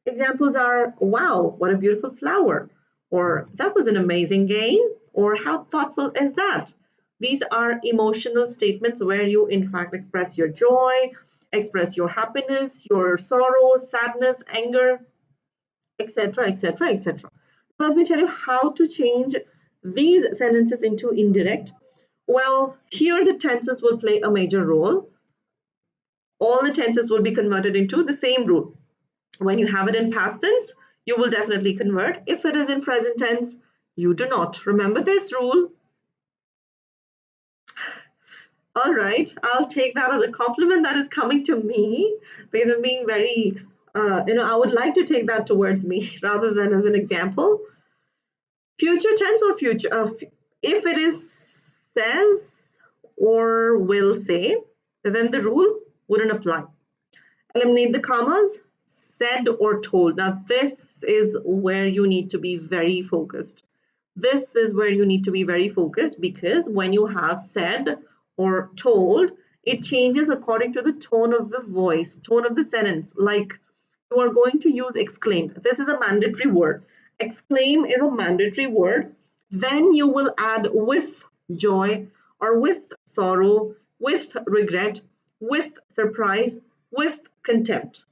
Examples are, wow, what a beautiful flower, or that was an amazing game, or how thoughtful is that? These are emotional statements where you, in fact, express your joy, express your happiness, your sorrow, sadness, anger, etc., etc., etc. Let me tell you how to change these sentences into indirect. Well, here the tenses will play a major role. All the tenses will be converted into the same rule. When you have it in past tense, you will definitely convert. If it is in present tense, you do not. Remember this rule. All right, I'll take that as a compliment that is coming to me, because I'm being very, I would like to take that towards me rather than as an example. Future tense or future, if it is says or will say, then the rule wouldn't apply. Eliminate the commas, said or told. Now, this is where you need to be very focused. This is where you need to be very focused, because when you have said or told, it changes according to the tone of the voice, tone of the sentence. Like you are going to use exclaim. This is a mandatory word. Exclaim is a mandatory word. Then you will add with joy or with sorrow, with regret, with surprise, with contempt.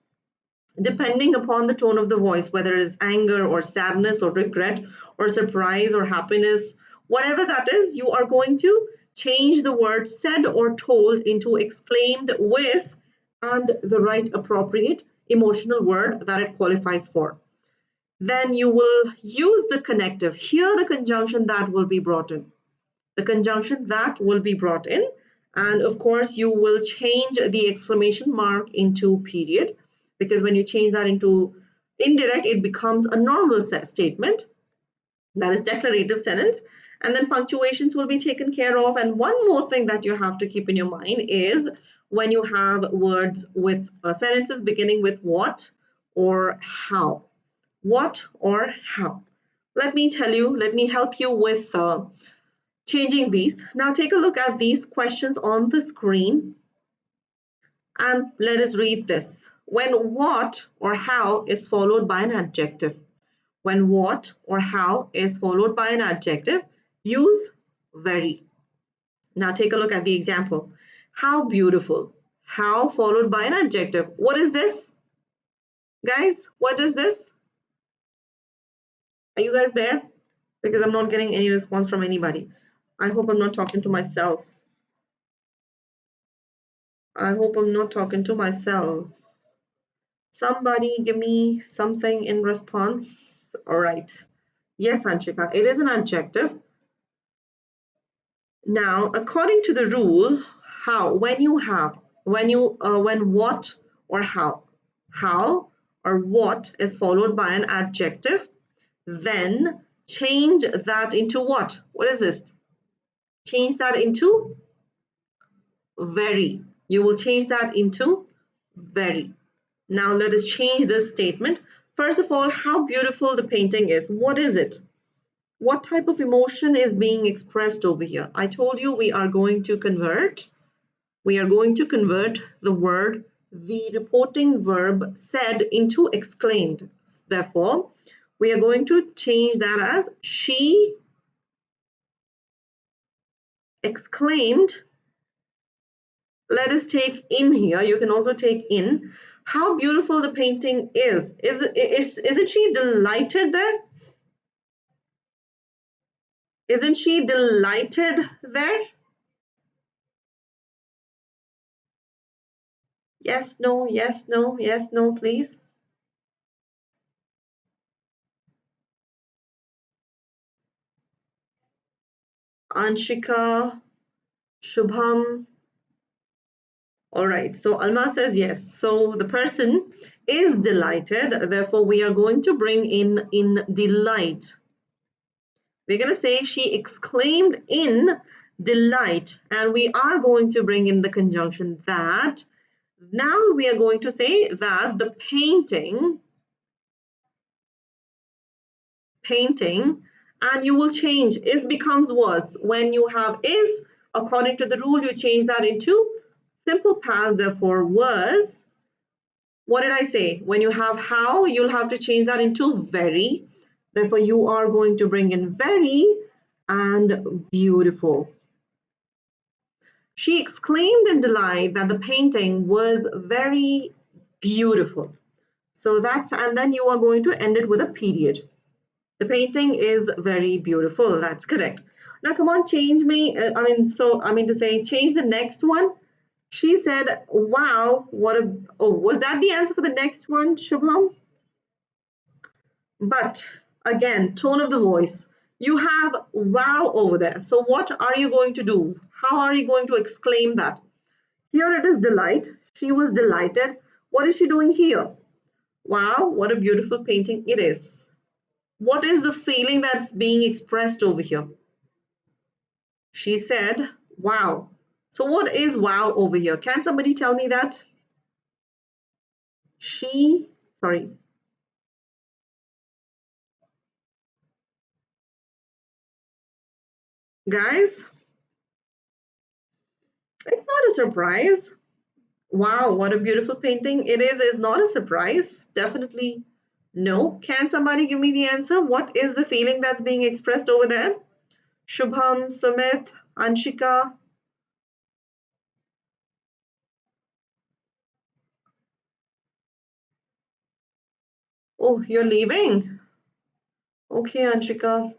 Depending upon the tone of the voice, whether it is anger or sadness or regret or surprise or happiness, whatever that is, you are going to change the word said or told into exclaimed with and the right appropriate emotional word that it qualifies for. then you will use the connective. Here, the conjunction that will be brought in. The conjunction that will be brought in. And of course, you will change the exclamation mark into period, because when you change that into indirect, it becomes a normal statement. That is declarative sentence. And then punctuations will be taken care of. And one more thing that you have to keep in your mind is when you have words with sentences beginning with what or how. What or how. Let me help you with changing these. Now take a look at these questions on the screen and let us read this. When what or how is followed by an adjective. When what or how is followed by an adjective, use very. Now take a look at the example. How beautiful. How followed by an adjective. What is this? Guys, what is this? Are you guys there? Because I'm not getting any response from anybody. I hope I'm not talking to myself. I hope I'm not talking to myself. Somebody give me something in response. All right. Yes, Anshika, it is an adjective. Now, according to the rule, when what or how or what is followed by an adjective, then change that into what? What is this? Change that into very. You will change that into very. Now let us change this statement. First of all, how beautiful the painting is. What is it? What type of emotion is being expressed over here? I told you we are going to convert. We are going to convert the reporting verb said into exclaimed. Therefore, we are going to change that as she exclaimed. Let us take in here. You can also take in. How beautiful the painting is. Isn't she delighted there? Isn't she delighted there? Yes, no, yes, no, yes, no, please. Anshika, Shubham. All right, so Alma says yes. So the person is delighted. Therefore, we are going to bring in delight. We're going to say she exclaimed in delight. And we are going to bring in the conjunction that. Now we are going to say that the painting, and you will change is becomes was. When you have is, according to the rule, you change that into simple past. Therefore, was. What did I say? When you have how, you'll have to change that into very. Therefore, you are going to bring in very and beautiful. She exclaimed in delight that the painting was very beautiful. So that's, and then you are going to end it with a period. The painting is very beautiful. That's correct. Now, come on, change me. Change the next one. She said, wow, was that the answer for the next one, Shubham? But again, tone of the voice. You have wow over there. So what are you going to do? How are you going to exclaim that? Here it is delight. She was delighted. What is she doing here? Wow, what a beautiful painting it is. What is the feeling that's being expressed over here? She said, wow. So what is wow over here? Can somebody tell me that? Guys, it's not a surprise. Wow, what a beautiful painting it is not a surprise. Definitely no. Can somebody give me the answer? What is the feeling that's being expressed over there? Shubham, Sumit, Anshika. Oh, you're leaving? Okay, Anshika.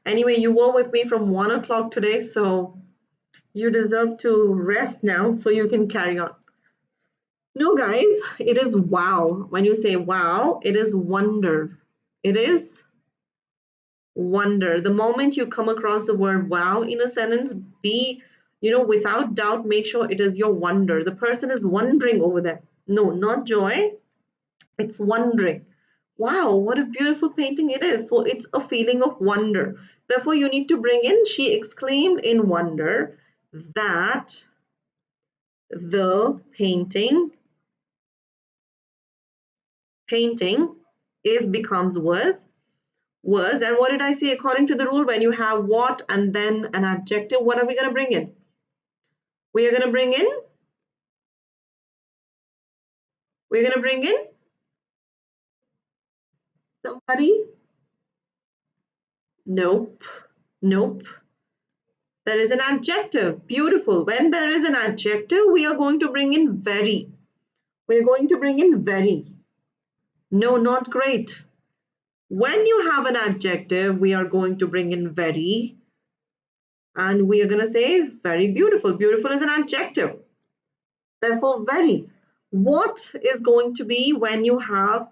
Anyway, you were with me from 1 o'clock today, so you deserve to rest now so you can carry on. No, guys, it is wow. When you say wow, it is wonder. It is wonder. The moment you come across the word wow in a sentence, be, without doubt, make sure it is your wonder. The person is wondering over there. No, not joy. It's wondering. Wow, what a beautiful painting it is. So it's a feeling of wonder. Therefore, you need to bring in, she exclaimed in wonder that the painting is becomes was. And what did I say? According to the rule, when you have what and then an adjective, what are we going to bring in? We are going to bring in, somebody. Nope. Nope. There is an adjective. Beautiful. When there is an adjective, we are going to bring in very. We're going to bring in very. No, not great. When you have an adjective, we are going to bring in very. And we are going to say very beautiful. Beautiful is an adjective. Therefore, very. What is going to be when you have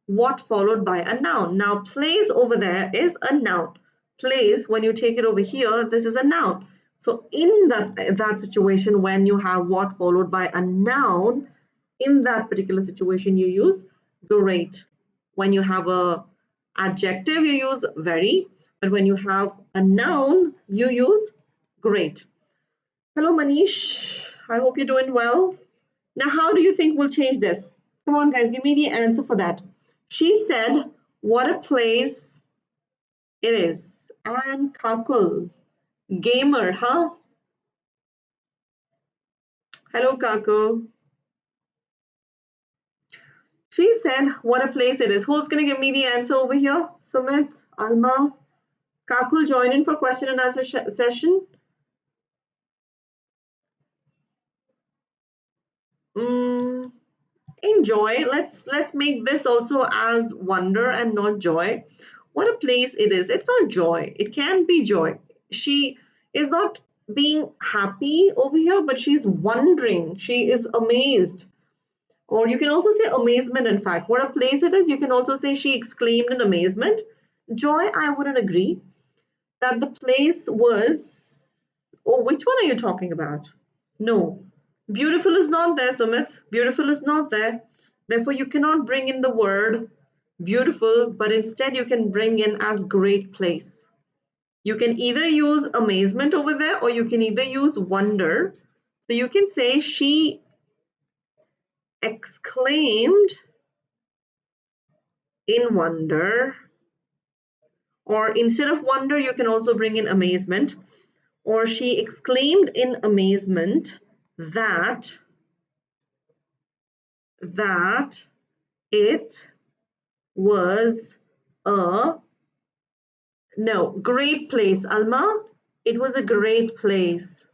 what followed by a noun? Now, plays over there is a noun. Plays, when you take it over here, this is a noun. So in that situation, when you have what followed by a noun, in that particular situation, you use great. When you have a adjective, you use very. But when you have a noun, you use great. Hello, Manish. I hope you're doing well. Now, how do you think we'll change this? Come on, guys, give me the answer for that. She said, what a place it is. And Kakul, gamer, huh? Hello, Kakul. She said, what a place it is. Who's going to give me the answer over here? Sumit, Alma, Kakul, join in for question and answer session. Enjoy. Let's make this also as wonder and not joy. What a place it is. It's not joy. It can be joy. She is not being happy over here, but she's wondering. She is amazed. Or you can also say amazement, in fact. What a place it is. You can also say she exclaimed in amazement. Joy, I wouldn't agree. That the place was. Oh, which one are you talking about? No. Beautiful is not there, Sumit. Beautiful is not there. Therefore, you cannot bring in the word beautiful, but instead you can bring in as great place. You can either use amazement over there or you can either use wonder. So you can say she exclaimed in wonder, or instead of wonder, you can also bring in amazement, or she exclaimed in amazement that it was a great place. Alma, it was a great place.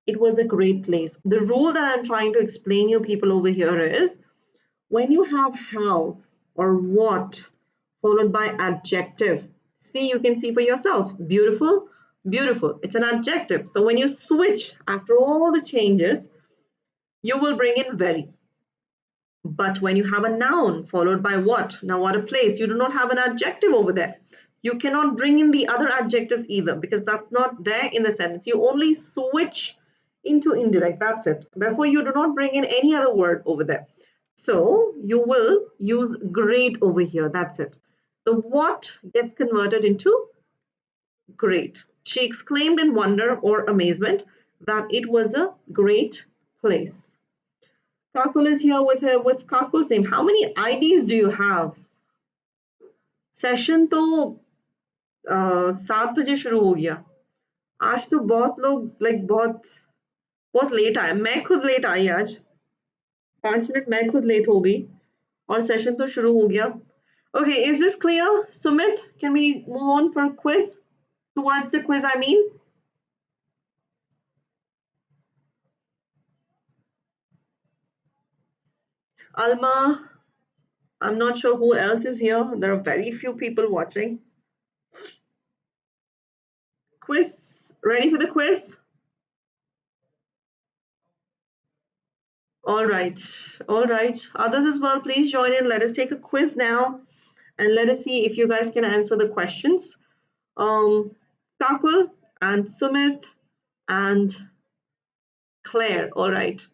It was a great place. The rule that I'm trying to explain you people over here is when you have how or what followed by adjective, see, you can see for yourself. Beautiful, beautiful. It's an adjective. So when you switch after all the changes, you will bring in very. But when you have a noun followed by what? Now, what a place. You do not have an adjective over there. You cannot bring in the other adjectives either because that's not there in the sentence. You only switch into indirect. That's it. Therefore, you do not bring in any other word over there. So you will use great over here. That's it. The what gets converted into great. She exclaimed in wonder or amazement that it was a great place. Kakul is here with Kakul's name. How many IDs do you have? Session तो 7 बजे शुरू हो गया. आज तो बहुत लोग like बहुत बहुत लेट आए. मैं खुद लेट आई आज. 5 मिनट मैं खुद लेट हो गई और सेशन तो शुरू हो गया. Okay, is this clear, Sumit? Can we move on for a quiz? Towards the quiz, I mean. Alma, I'm not sure who else is here. There are very few people watching. Quiz, ready for the quiz? All right, all right. Others as well, please join in. Let us take a quiz now. And let us see if you guys can answer the questions. Kakul and Sumit and Claire. All right.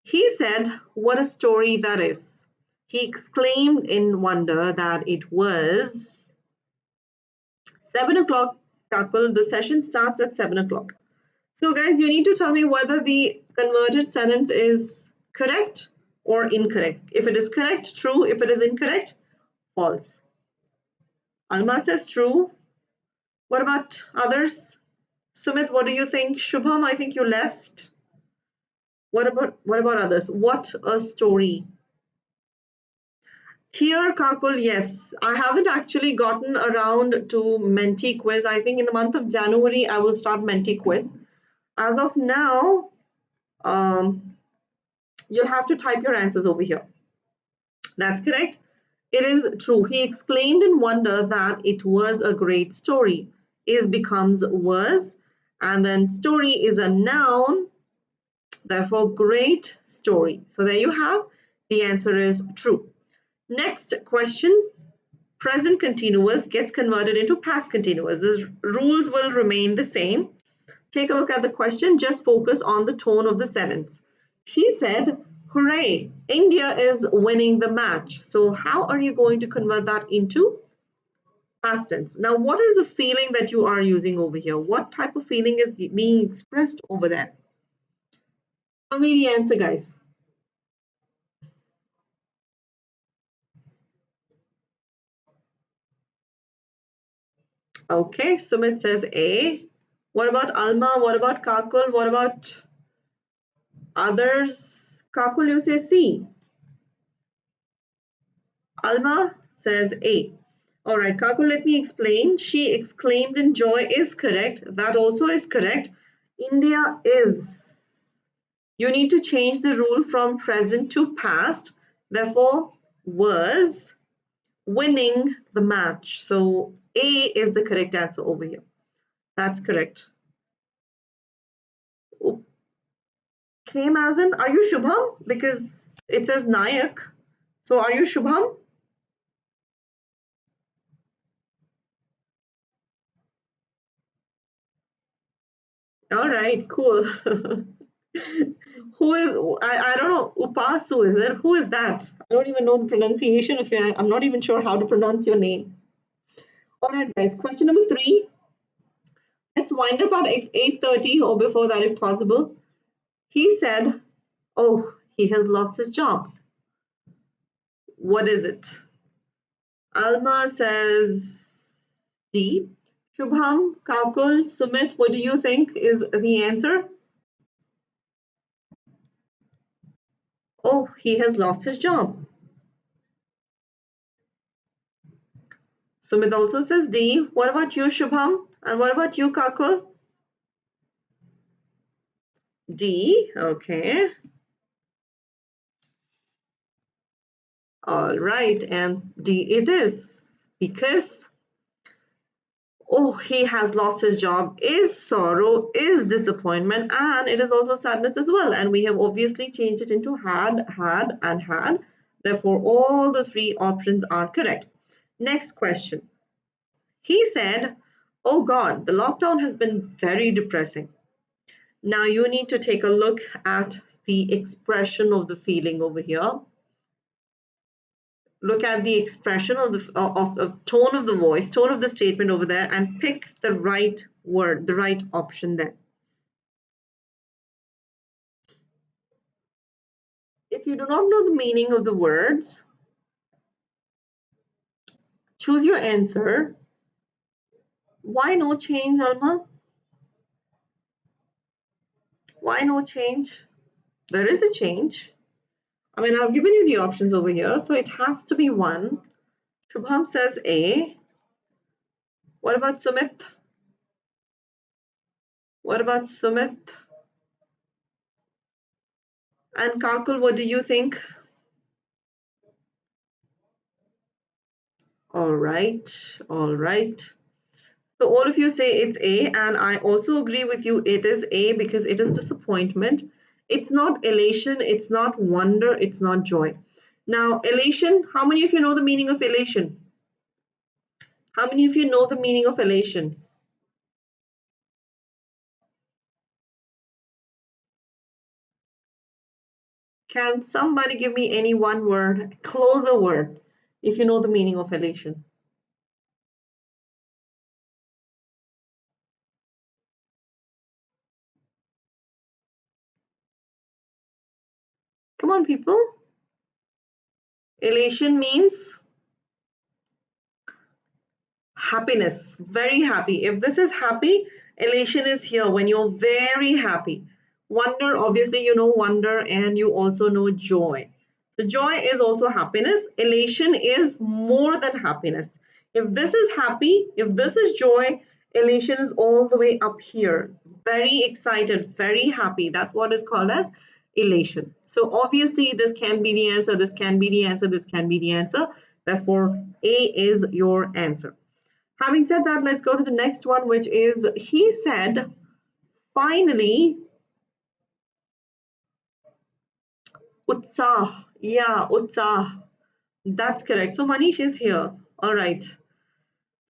He said, "What a story that is." He exclaimed in wonder that it was 7 o'clock. Kakul, the session starts at 7 o'clock. So guys, you need to tell me whether the converted sentence is correct or incorrect. If it is correct, true. If it is incorrect, false. Alma says true. What about others? Sumit, what do you think? Shubham, I think you left. What about others? What a story. Here, Kakul, yes. I haven't actually gotten around to Menti quiz. I think in the month of January, I will start Menti quiz. As of now, you'll have to type your answers over here. That's correct. It is true. He exclaimed in wonder that it was a great story. Is becomes was, and then story is a noun. Therefore, great story. So there you have. The answer is true. Next question. Present continuous gets converted into past continuous. The rules will remain the same. Take a look at the question. Just focus on the tone of the sentence. She said, "Hooray, India is winning the match." So how are you going to convert that into past tense? Now, what is the feeling that you are using over here? What type of feeling is being expressed over there? Tell me the answer, guys. Okay, Sumit says A. What about Alma? What about Kakul? What about others? Kakul, you say C. Alma says A. All right, Kakul, let me explain. She exclaimed in joy is correct. That also is correct. India is. You need to change the rule from present to past. Therefore, was winning the match. So A is the correct answer over here. That's correct. Came as in, are you Shubham? Because it says Nayak. So are you Shubham? All right, cool. Who is, I don't know, Upasu, is it? Who is that? I don't even know the pronunciation of it. I'm not even sure how to pronounce your name. All right, guys, question number 3. Let's wind up at 8:30 or before that if possible. He said, oh, he has lost his job. What is it? Alma says D. Shubham, Kakul, Sumit, what do you think is the answer? Oh, he has lost his job. Sumit also says D. What about you, Shubham? And what about you, Kakul? D. Okay. All right. And D it is. Because, oh, he has lost his job is sorrow, is disappointment, and it is also sadness as well. And we have obviously changed it into had, and had. Therefore, all the 3 options are correct. Next question. He said, oh God, the lockdown has been very depressing. Now you need to take a look at the expression of the feeling over here. Look at the expression of the tone of the voice, tone of the statement over there, and pick the right word, the right option there. If you do not know the meaning of the words, choose your answer. Why no change, Alma? Why no change? There is a change. I mean, I've given you the options over here, so it has to be one. Shubham says A. What about Sumit? What about Sumit? And Kakul, what do you think? All right, all right. So all of you say it's A, and I also agree with you. It is A because it is disappointment. It's not elation, it's not wonder, it's not joy. Now, elation, how many of you know the meaning of elation? How many of you know the meaning of elation? Can somebody give me any one word, closer word, if you know the meaning of elation? Come on, people. Elation means happiness, very happy. If this is happy, elation is here when you're very happy. Wonder, obviously, you know wonder, and you also know joy. So, joy is also happiness. Elation is more than happiness. If this is happy, if this is joy, elation is all the way up here. Very excited, very happy. That's what is called as elation. So, obviously, this can be the answer, this can be the answer, this can be the answer. Therefore, A is your answer. Having said that, let's go to the next one, which is he said, finally, utsah. Yeah, utsah. That's correct. So Manish is here. All right.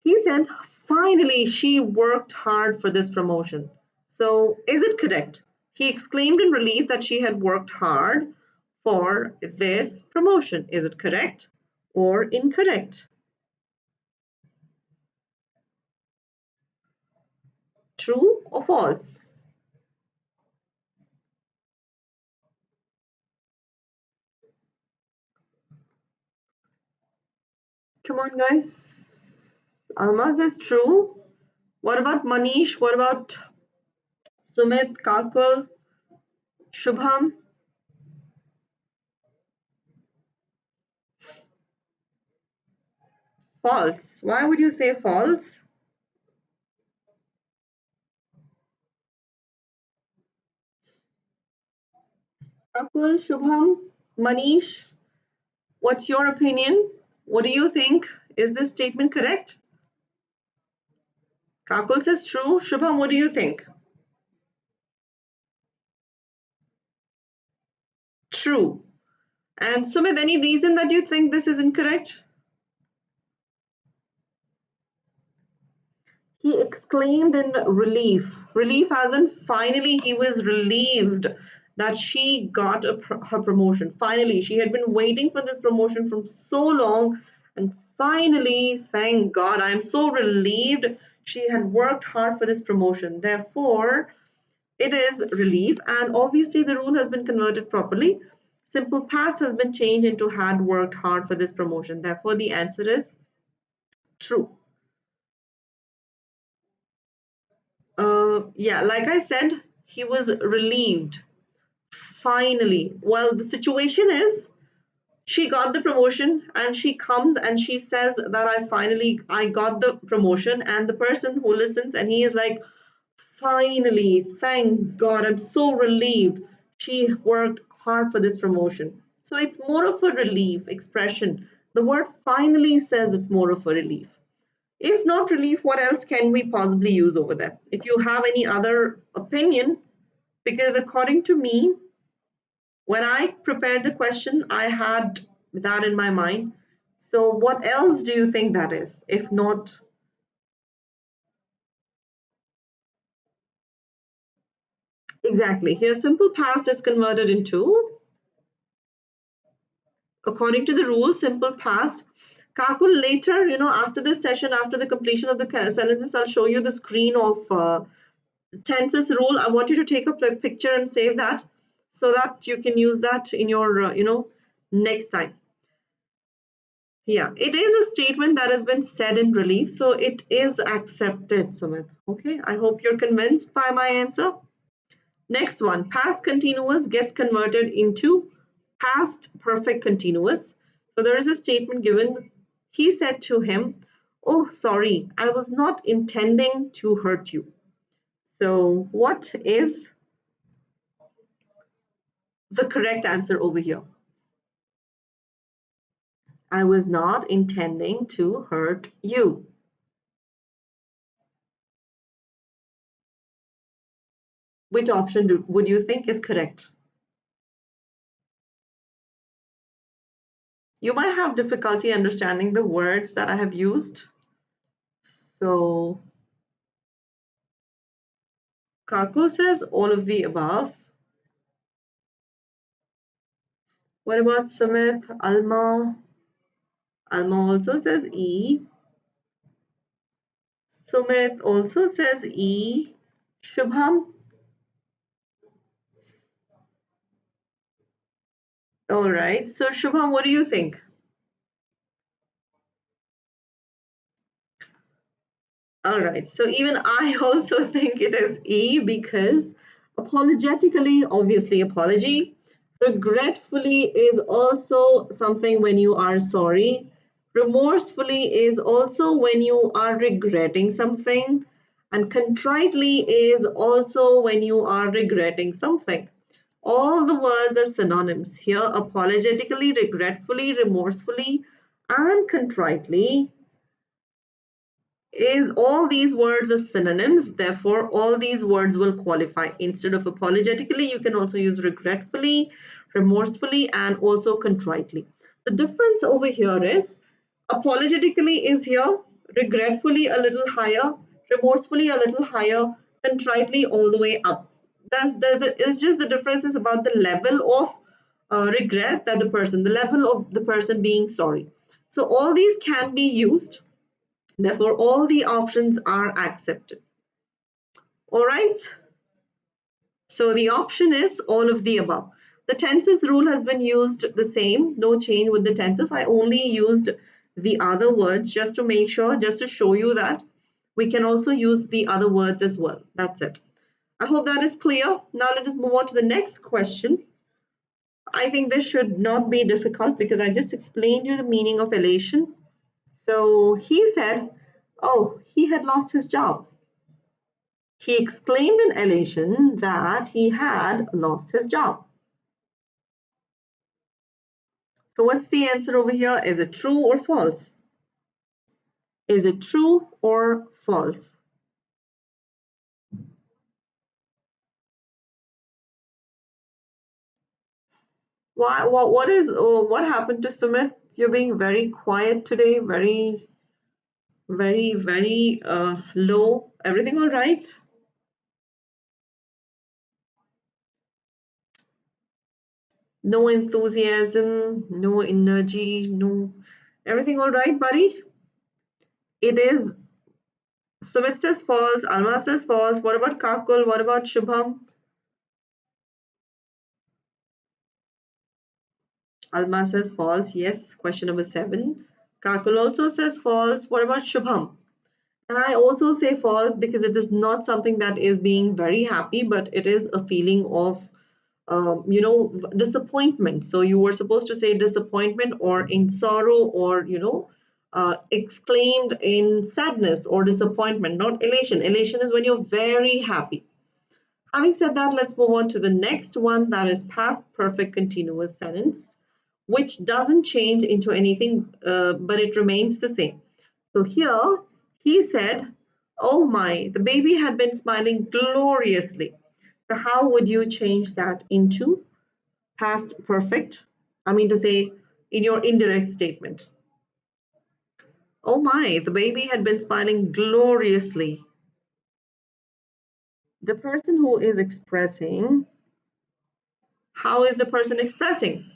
He said, finally, she worked hard for this promotion. So is it correct? He exclaimed in relief that she had worked hard for this promotion. Is it correct or incorrect? True or false? Come on, guys. Alma says true. What about Manish? What about Sumit, Kakul, Shubham? False. Why would you say false? Kakul, Shubham, Manish, what's your opinion? What do you think? Is this statement correct? Kakul says true. Shubham, what do you think? True. And Sumit, any reason that you think this is incorrect? He exclaimed in relief. Relief, as in finally, he was relieved that she got her promotion. Finally, she had been waiting for this promotion from so long. And finally, thank God, I'm so relieved she had worked hard for this promotion. Therefore, it is relief. And obviously, the rule has been converted properly. Simple past has been changed into had worked hard for this promotion. Therefore, the answer is true. Yeah, like I said, he was relieved. Finally. Well, the situation is she got the promotion and she comes and she says that I got the promotion, and the person who listens and he is like, finally, thank God, I'm so relieved. She worked hard for this promotion. So it's more of a relief expression. The word finally says it's more of a relief. If not relief, what else can we possibly use over there? If you have any other opinion, because according to me, when I prepared the question, I had that in my mind. So, what else do you think that is? If not, exactly. Here, simple past is converted into, according to the rule, simple past. Kakul, later, after this session, after the completion of the sentences, I'll show you the screen of tenses rule. I want you to take a picture and save that so that you can use that in your, next time. Yeah, it is a statement that has been said in relief, so it is accepted, Sumit. Okay, I hope you're convinced by my answer. Next one, past continuous gets converted into past perfect continuous. So there is a statement given. He said to him, "Oh, sorry, I was not intending to hurt you." So, what is the correct answer over here? I was not intending to hurt you. Which option would you think is correct? You might have difficulty understanding the words that I have used. So Kakul says all of the above. What about Sumit? Alma? Alma also says E. Sumit also says E. Shubham? All right. So Shubham, what do you think? All right. So even I also think it is E because apologetically, obviously apology. Regretfully is also something when you are sorry. Remorsefully is also when you are regretting something. And contritely is also when you are regretting something. All the words are synonyms here: apologetically, regretfully, remorsefully, and contritely is all these words are synonyms. Therefore, all these words will qualify. Instead of apologetically, you can also use regretfully, remorsefully, and also contritely. The difference over here is apologetically is here, regretfully a little higher, remorsefully a little higher, contritely all the way up. It's just the difference is about the level of regret that the level of the person being sorry. So all these can be used. Therefore, all the options are accepted. All right. So the option is all of the above. The tenses rule has been used the same, no change with the tenses. I only used the other words just to make sure, just to show you that we can also use the other words as well. That's it. I hope that is clear. Now let us move on to the next question. I think this should not be difficult because I just explained you the meaning of elation. So he said, oh, he had lost his job. He exclaimed in elation that he had lost his job. So what's the answer over here? Is it true or false? Is it true or false? Why? What happened to Sumit? You're being very quiet today. Very low. Everything all right? No enthusiasm, no energy, no. Everything all right, buddy? It is. Sumit says false. Alma says false. What about Kakul? What about Shubham? Alma says false. Yes. Question number 7. Kakul also says false. What about Shubham? And I also say false because it is not something that is being very happy, but it is a feeling of, disappointment. So you were supposed to say disappointment or in sorrow or, exclaimed in sadness or disappointment, not elation. Elation is when you're very happy. Having said that, let's move on to the next one, that is past perfect continuous sentence, which doesn't change into anything, but it remains the same. So here he said, oh my, the baby had been smiling gloriously. So how would you change that into past perfect? I mean to say, in your indirect statement. Oh my, the baby had been smiling gloriously. The person who is expressing, how is the person expressing?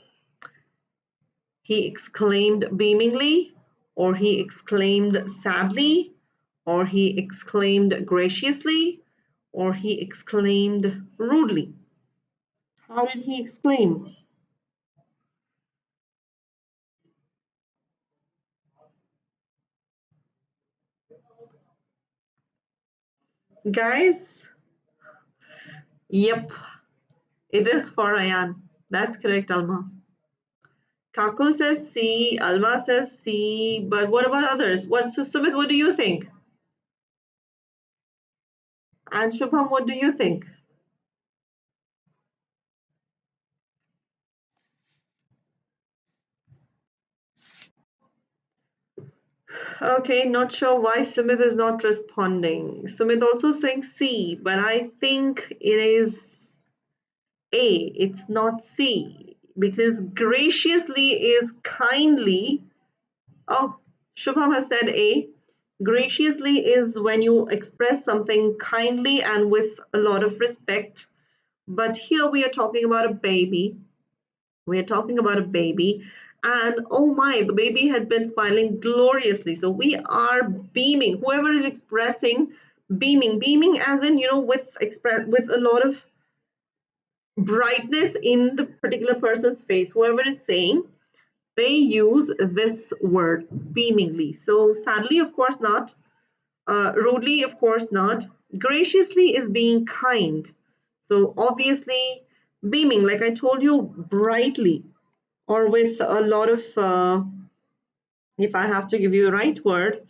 He exclaimed beamingly, or he exclaimed sadly, or he exclaimed graciously, or he exclaimed rudely. How did he exclaim? Guys, yep, it is for Ayan. That's correct, Alma. Kakul says C, Alma says C, but what about others? So Sumit, what do you think? And Shubham, what do you think? Okay, not sure why Sumit is not responding. Sumit also saying C, but I think it is A. It's not C. because graciously is kindly. Oh, Shubham has said A. Graciously is when you express something kindly and with a lot of respect. But here we are talking about a baby. We are talking about a baby. And oh my, the baby had been smiling gloriously. So we are beaming. Whoever is expressing beaming as in, with a lot of brightness in the particular person's face. Whoever is saying, they use this word beamingly. So sadly, of course not. Rudely, of course not. Graciously is being kind. So obviously, beaming, like I told you, brightly or with a lot of, if I have to give you the right word,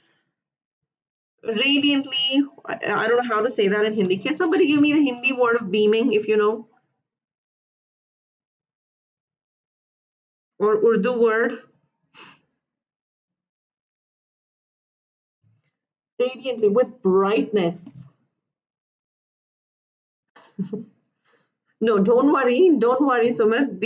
radiantly. I don't know how to say that in Hindi. Can somebody give me the Hindi word of beaming if you know? Or Urdu word? Radiantly, with brightness. No, don't worry, Sumit.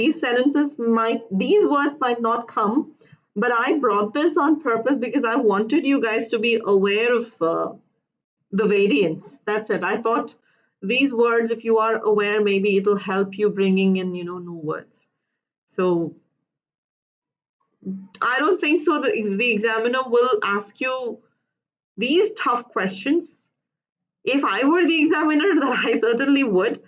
These words might not come, but I brought this on purpose because I wanted you guys to be aware of the variants. That's it. I thought these words, if you are aware, maybe it'll help you bringing in, new words. So I don't think so. The examiner will ask you these tough questions. If I were the examiner, then I certainly would.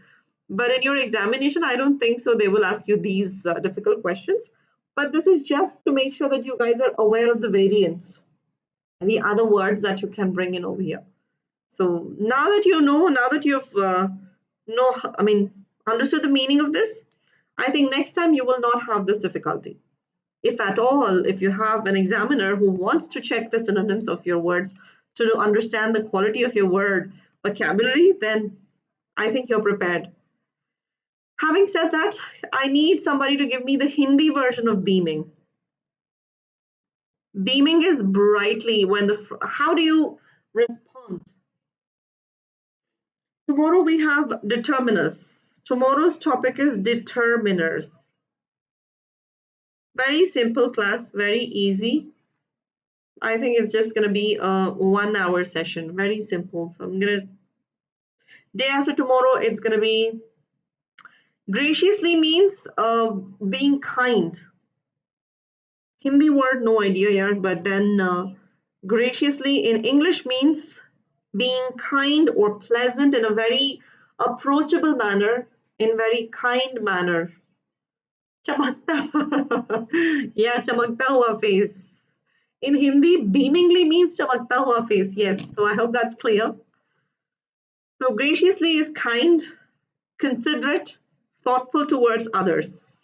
But in your examination, I don't think so. They will ask you these difficult questions. But this is just to make sure that you guys are aware of the variants and the other words that you can bring in over here. So now that you know, now that you've understood the meaning of this, I think next time you will not have this difficulty. If at all, if you have an examiner who wants to check the synonyms of your words to understand the quality of your word vocabulary, then I think you're prepared. Having said that, I need somebody to give me the Hindi version of beaming. Beaming is brightly when how do you respond? Tomorrow we have determiners. Tomorrow's topic is determiners. Very simple class, very easy. I think it's just going to be a 1 hour session. Very simple. So I'm going to, day after tomorrow, it's going to be graciously means being kind. Hindi word, no idea yet, but then graciously in English means being kind or pleasant in a very approachable manner, in very kind manner. Chamakta. Yeah, chamakta hua face. In Hindi, beamingly means chamakta hua face. Yes, so I hope that's clear. So graciously is kind, considerate, thoughtful towards others.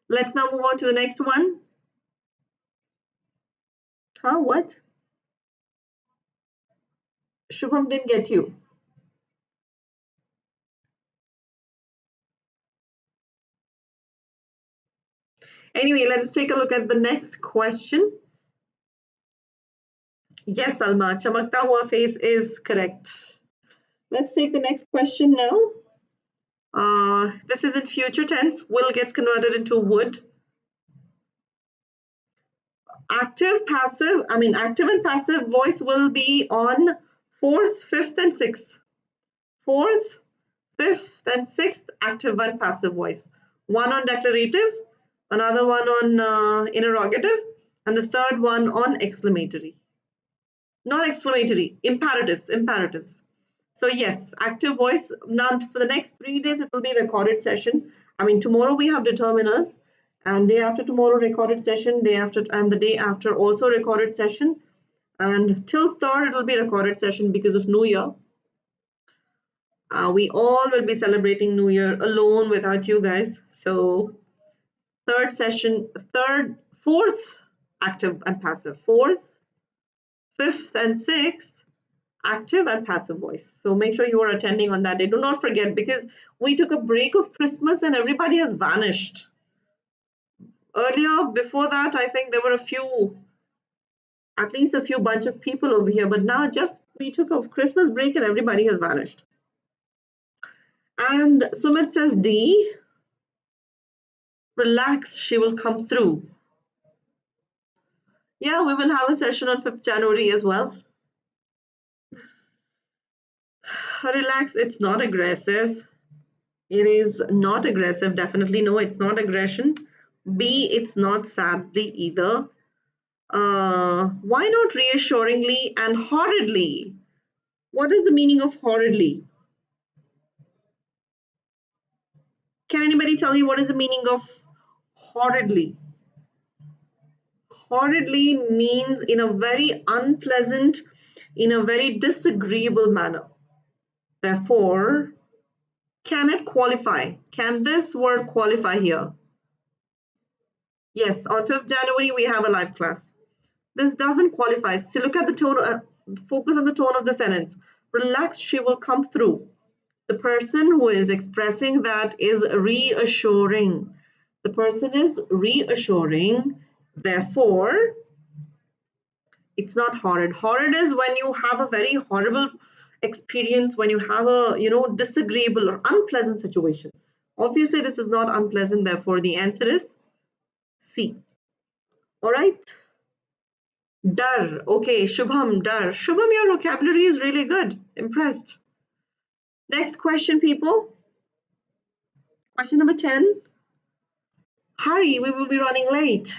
Let's now move on to the next one. Huh, what? Shubham didn't get you. Anyway, let's take a look at the next question. Yes, Alma, chamakta hua face is correct. Let's take the next question now. This is in future tense. Will gets converted into would. Active and passive voice will be on 4th, 5th, and 6th. 4th, 5th, and 6th, active and passive voice. One on declarative, another one on interrogative, and the third one on exclamatory. Not exclamatory, imperatives. So yes, active voice. Now for the next 3 days, it will be recorded session. Tomorrow we have determiners, and day after tomorrow recorded session, day after and the day after also recorded session, and till 3rd it will be recorded session because of New Year. We all will be celebrating New Year alone without you guys. So 4th active and passive, 4th, 5th, and 6th active and passive voice. So make sure you are attending on that day. Do not forget, because we took a break of Christmas and everybody has vanished. Earlier, before that, I think there were at least a few bunch of people over here, but now just we took a Christmas break and everybody has vanished. And Sumit says D. Relax, she will come through. Yeah, we will have a session on 5th January as well. Relax, it's not aggressive. It is not aggressive, definitely. No, it's not aggression. B, it's not sadly either. Why not reassuringly and horridly? What is the meaning of horridly? Can anybody tell me what is the meaning of horridly? Horridly means in a very unpleasant, in a very disagreeable manner. Therefore, can it qualify? Can this word qualify here? Yes, on 5th January, we have a live class. This doesn't qualify. So look at the tone, focus on the tone of the sentence. Relax, she will come through. The person who is expressing that is reassuring. The person is reassuring. Therefore, it's not horrid. Horrid is when you have a very horrible experience, when you have a, disagreeable or unpleasant situation. Obviously, this is not unpleasant. Therefore, the answer is C. All right. Dar. Okay, Shubham, dar. Shubham, your vocabulary is really good. Impressed. Next question, people. Question number 10. Hurry, we will be running late.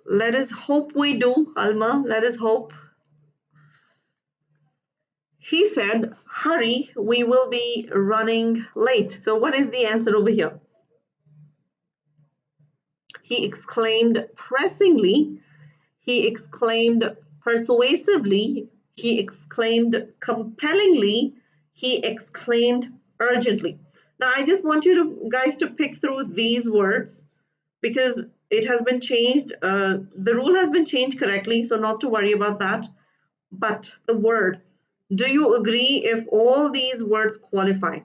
Let us hope we do, Alma. Let us hope. He said, hurry, we will be running late. So what is the answer over here? He exclaimed pressingly. He exclaimed persuasively. He exclaimed compellingly. He exclaimed urgently. Now, I just want you guys to pick through these words because it has been changed. The rule has been changed correctly, so not to worry about that. But the word, do you agree if all these words qualify?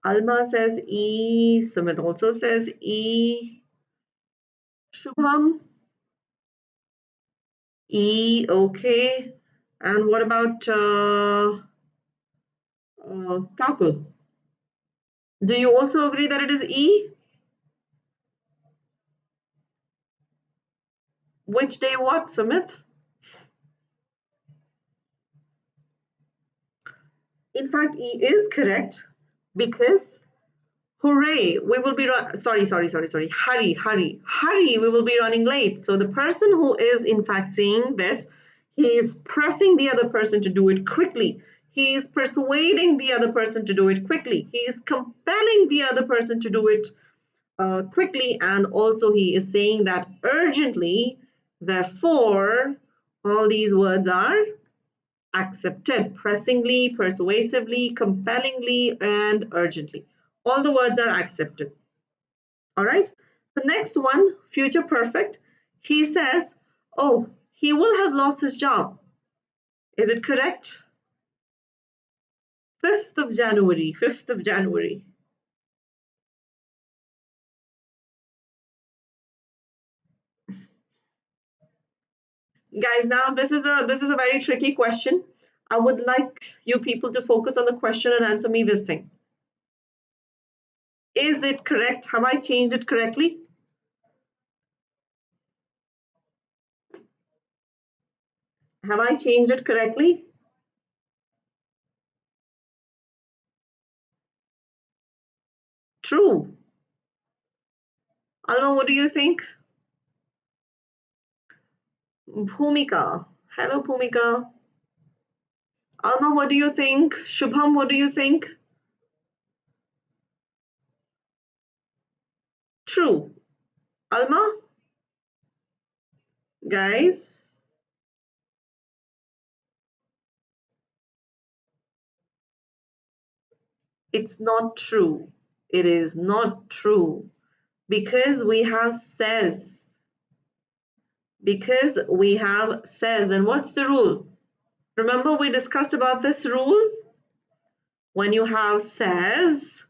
Alma says E. Sumit also says E. Shubham? E. Okay. And what about Kakul? Do you also agree that it is E? Which day what, Sumit? In fact, E is correct because hooray, we will be sorry, hurry, we will be running late. So the person who is in fact saying this, he is pressing the other person to do it quickly. He is persuading the other person to do it quickly. He is compelling the other person to do it quickly, and also he is saying that urgently. Therefore, all these words are accepted: pressingly, persuasively, compellingly, and urgently. All the words are accepted. All right. The next one, future perfect. He says, oh, he will have lost his job. Is it correct? 5th of January, 5th of January. Guys, now this is a very tricky question. I would like you people to focus on the question and answer me this thing. Is it correct? Have I changed it correctly? Have I changed it correctly? True. Alma, what do you think? Bhumika. Hello, Bhumika. Alma, what do you think? Shubham, what do you think? True. Alma? Guys? It's not true. It is not true. Because we have says. Because we have says. And what's the rule? Remember we discussed about this rule? When you have says,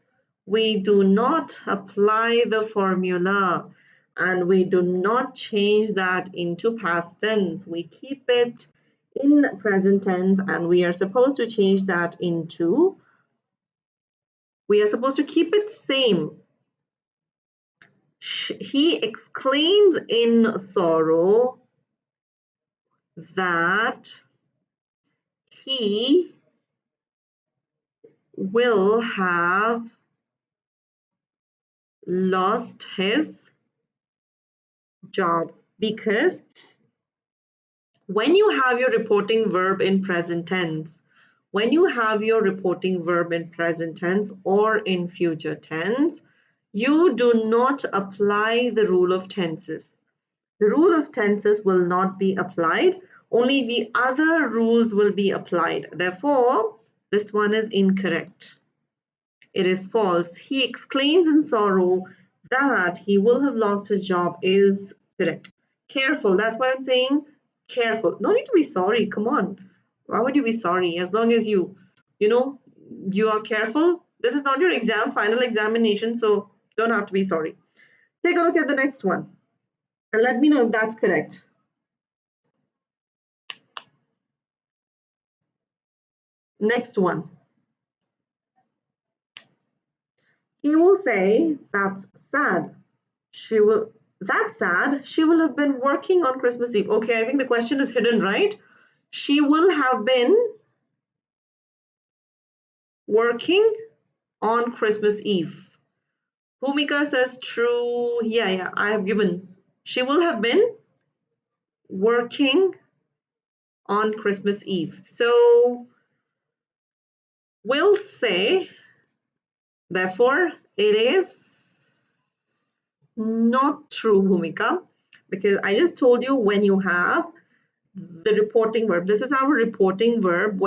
we do not apply the formula and we do not change that into past tense. We keep it in present tense and we are supposed to change that into We are supposed to keep it same. He exclaims in sorrow that he will have lost his job. Because when you have your reporting verb in present tense, when you have your reporting verb in present tense or in future tense, you do not apply the rule of tenses. The rule of tenses will not be applied, only the other rules will be applied. Therefore, this one is incorrect. It is false. He exclaims in sorrow that he will have lost his job is correct. Careful, that's what I'm saying. Careful. No need to be sorry. Come on. Why would you be sorry? As long as you know, you are careful. This is not your exam, final examination, so don't have to be sorry. Take a look at the next one and let me know if that's correct. Next one. He will say, that's sad. That's sad. She will have been working on Christmas Eve. Okay, I think the question is hidden, right? She will have been working on Christmas Eve. Bhumika says true. Yeah, I have given. She will have been working on Christmas Eve. So we'll say, therefore, it is not true, Bhumika, because I just told you when you have the reporting verb. This is our reporting verb.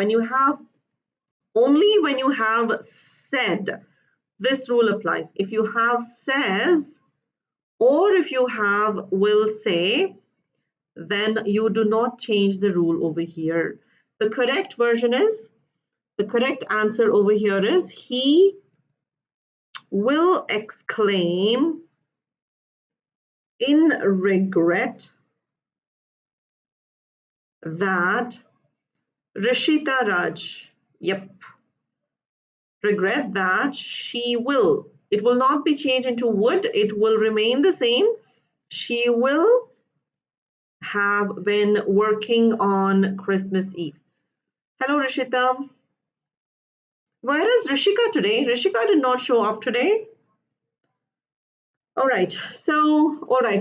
Only when you have said, this rule applies. If you have says, or if you have will say, then you do not change the rule over here. The correct answer over here is he will exclaim in regret that Rishita Raj, regret that she will. It will not be changed into would, it will remain the same. She will have been working on Christmas Eve. Hello, Rishita. Where is Rishika today? Rishika did not show up today. All right,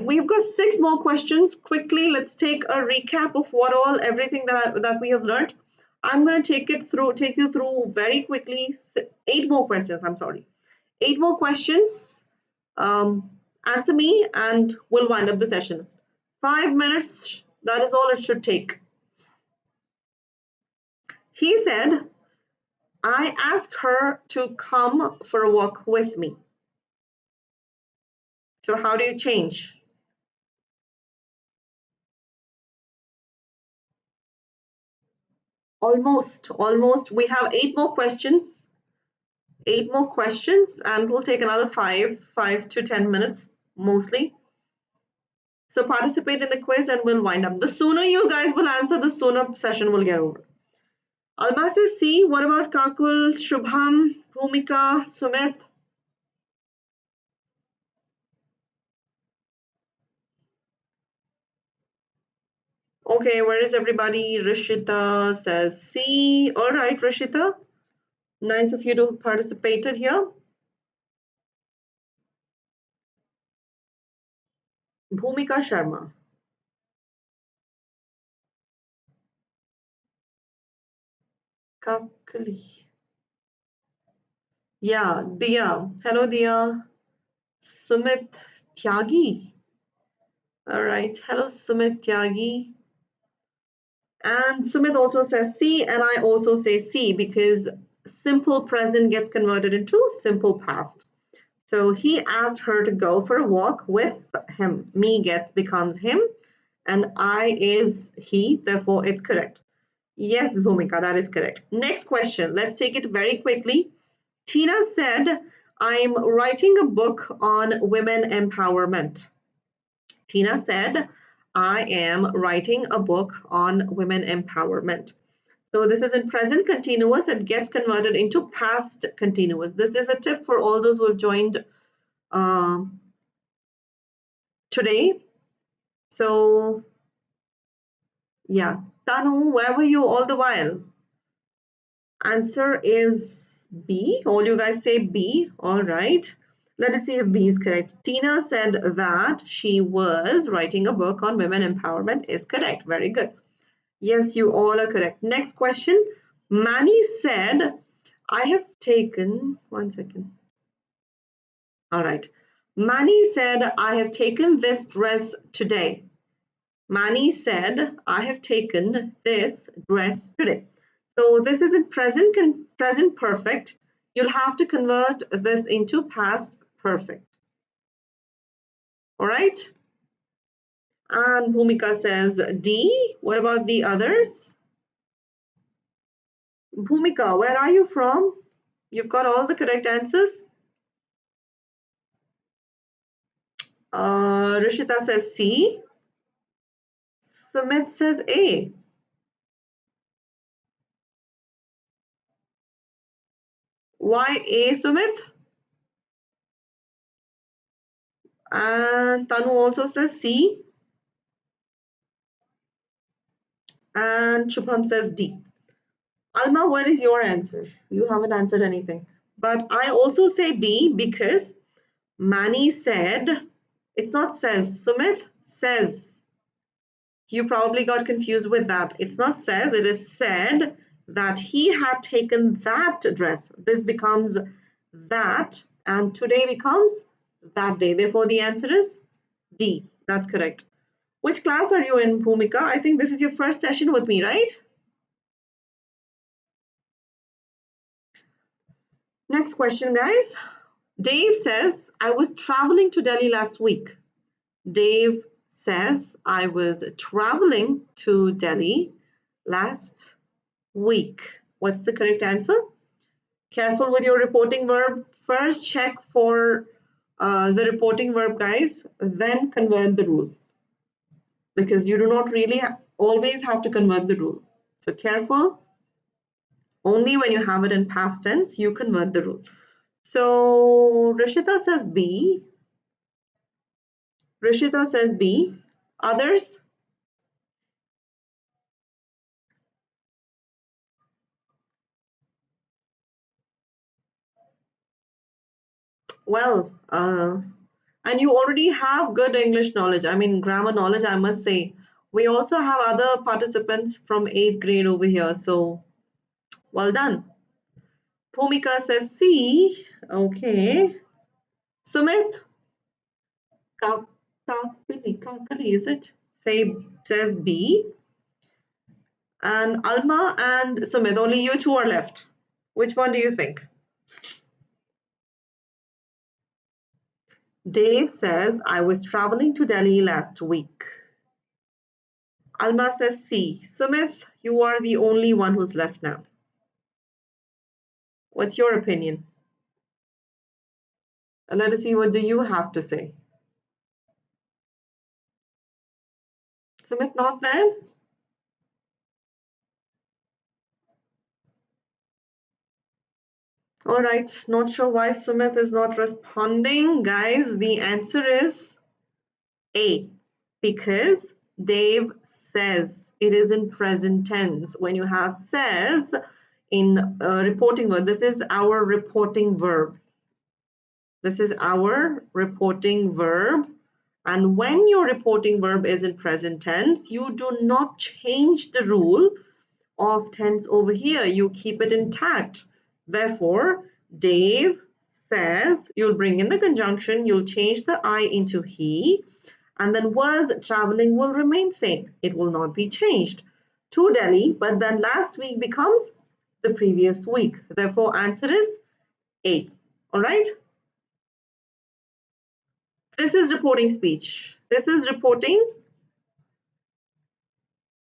we've got 6 more questions. Quickly, let's take a recap of everything that we have learned. I'm going to take you through very quickly 8 more questions. I'm sorry, 8 more questions. Answer me and we'll wind up the session. 5 minutes, that is all it should take. He said, I asked her to come for a walk with me. So how do you change? Almost. We have 8 more questions. 8 more questions, and we'll take another 5 to 10 minutes mostly. So participate in the quiz and we'll wind up. The sooner you guys will answer, the sooner session will get over. Alma says C. What about Kakul, Shubham, Bhumika, Sumit? Okay, where is everybody? Rishita says C. All right, Rishita. Nice of you to have participated here. Bhumika Sharma. Kakali. Yeah, Diya. Hello, Diya. Sumit Tyagi. All right. Hello, Sumit Tyagi. And Sumit also says C, and I also say C because simple present gets converted into simple past. So he asked her to go for a walk with him. Me becomes him, and I is he. Therefore, it's correct. Yes, Bhumika, that is correct. Next question. Let's take it very quickly. Tina said, I'm writing a book on women empowerment. Tina said, I am writing a book on women empowerment. So this is in present continuous. It gets converted into past continuous. This is a tip for all those who have joined today. So yeah, Tanu, where were you all the while? Answer is B. All you guys say B. All right. Let us see if B is correct. Tina said that she was writing a book on women empowerment is correct. Very good. Yes, you all are correct. Next question. Manny said, I have taken, one second. All right. Manny said, I have taken this dress today. Manny said, I have taken this dress today. So this is in present perfect. You'll have to convert this into past perfect. All right. And Bhumika says D. What about the others? Bhumika, where are you from? You've got all the correct answers. Rishita says C. Sumit says A. Why A, Sumit? And Tanu also says C. And Shubham says D. Alma, what is your answer? You haven't answered anything. But I also say D because Manny said, it's not says, Sumit says. You probably got confused with that. It's not says, it is said that he had taken that dress. This becomes that, and today becomes that day. Therefore, the answer is D. That's correct. Which class are you in, Bhumika? I think this is your first session with me, right? Next question, guys. Dave says, I was traveling to Delhi last week. Dave says, I was traveling to Delhi last week. What's the correct answer? Careful with your reporting verb. First check for the reporting verb, guys, then convert the rule. Because you do not really always have to convert the rule. So careful. Only when you have it in past tense, you convert the rule. So Rishita says B. Rishita says B. Others? Well, and you already have good English knowledge. I mean, grammar knowledge, I must say. We also have other participants from 8th grade over here. So well done. Bhumika says C. Okay. Sumit? Kakali, is it? Says B. And Alma and Sumit, only you two are left. Which one do you think? Dave says, I was traveling to Delhi last week. Alma says C. Sumit, you are the only one who's left now. What's your opinion? And let us see, what do you have to say? Sumit not there? All right, not sure why Sumit is not responding. Guys, the answer is A, because Dave says it is in present tense. When you have says in reporting verb, this is our reporting verb. This is our reporting verb. And when your reporting verb is in present tense, you do not change the rule of tense over here. You keep it intact. Therefore, Dave says, you'll bring in the conjunction, you'll change the I into he, and then was traveling will remain same. It will not be changed to Delhi, but then last week becomes the previous week. Therefore, answer is A. All right? This is reporting speech. This is reporting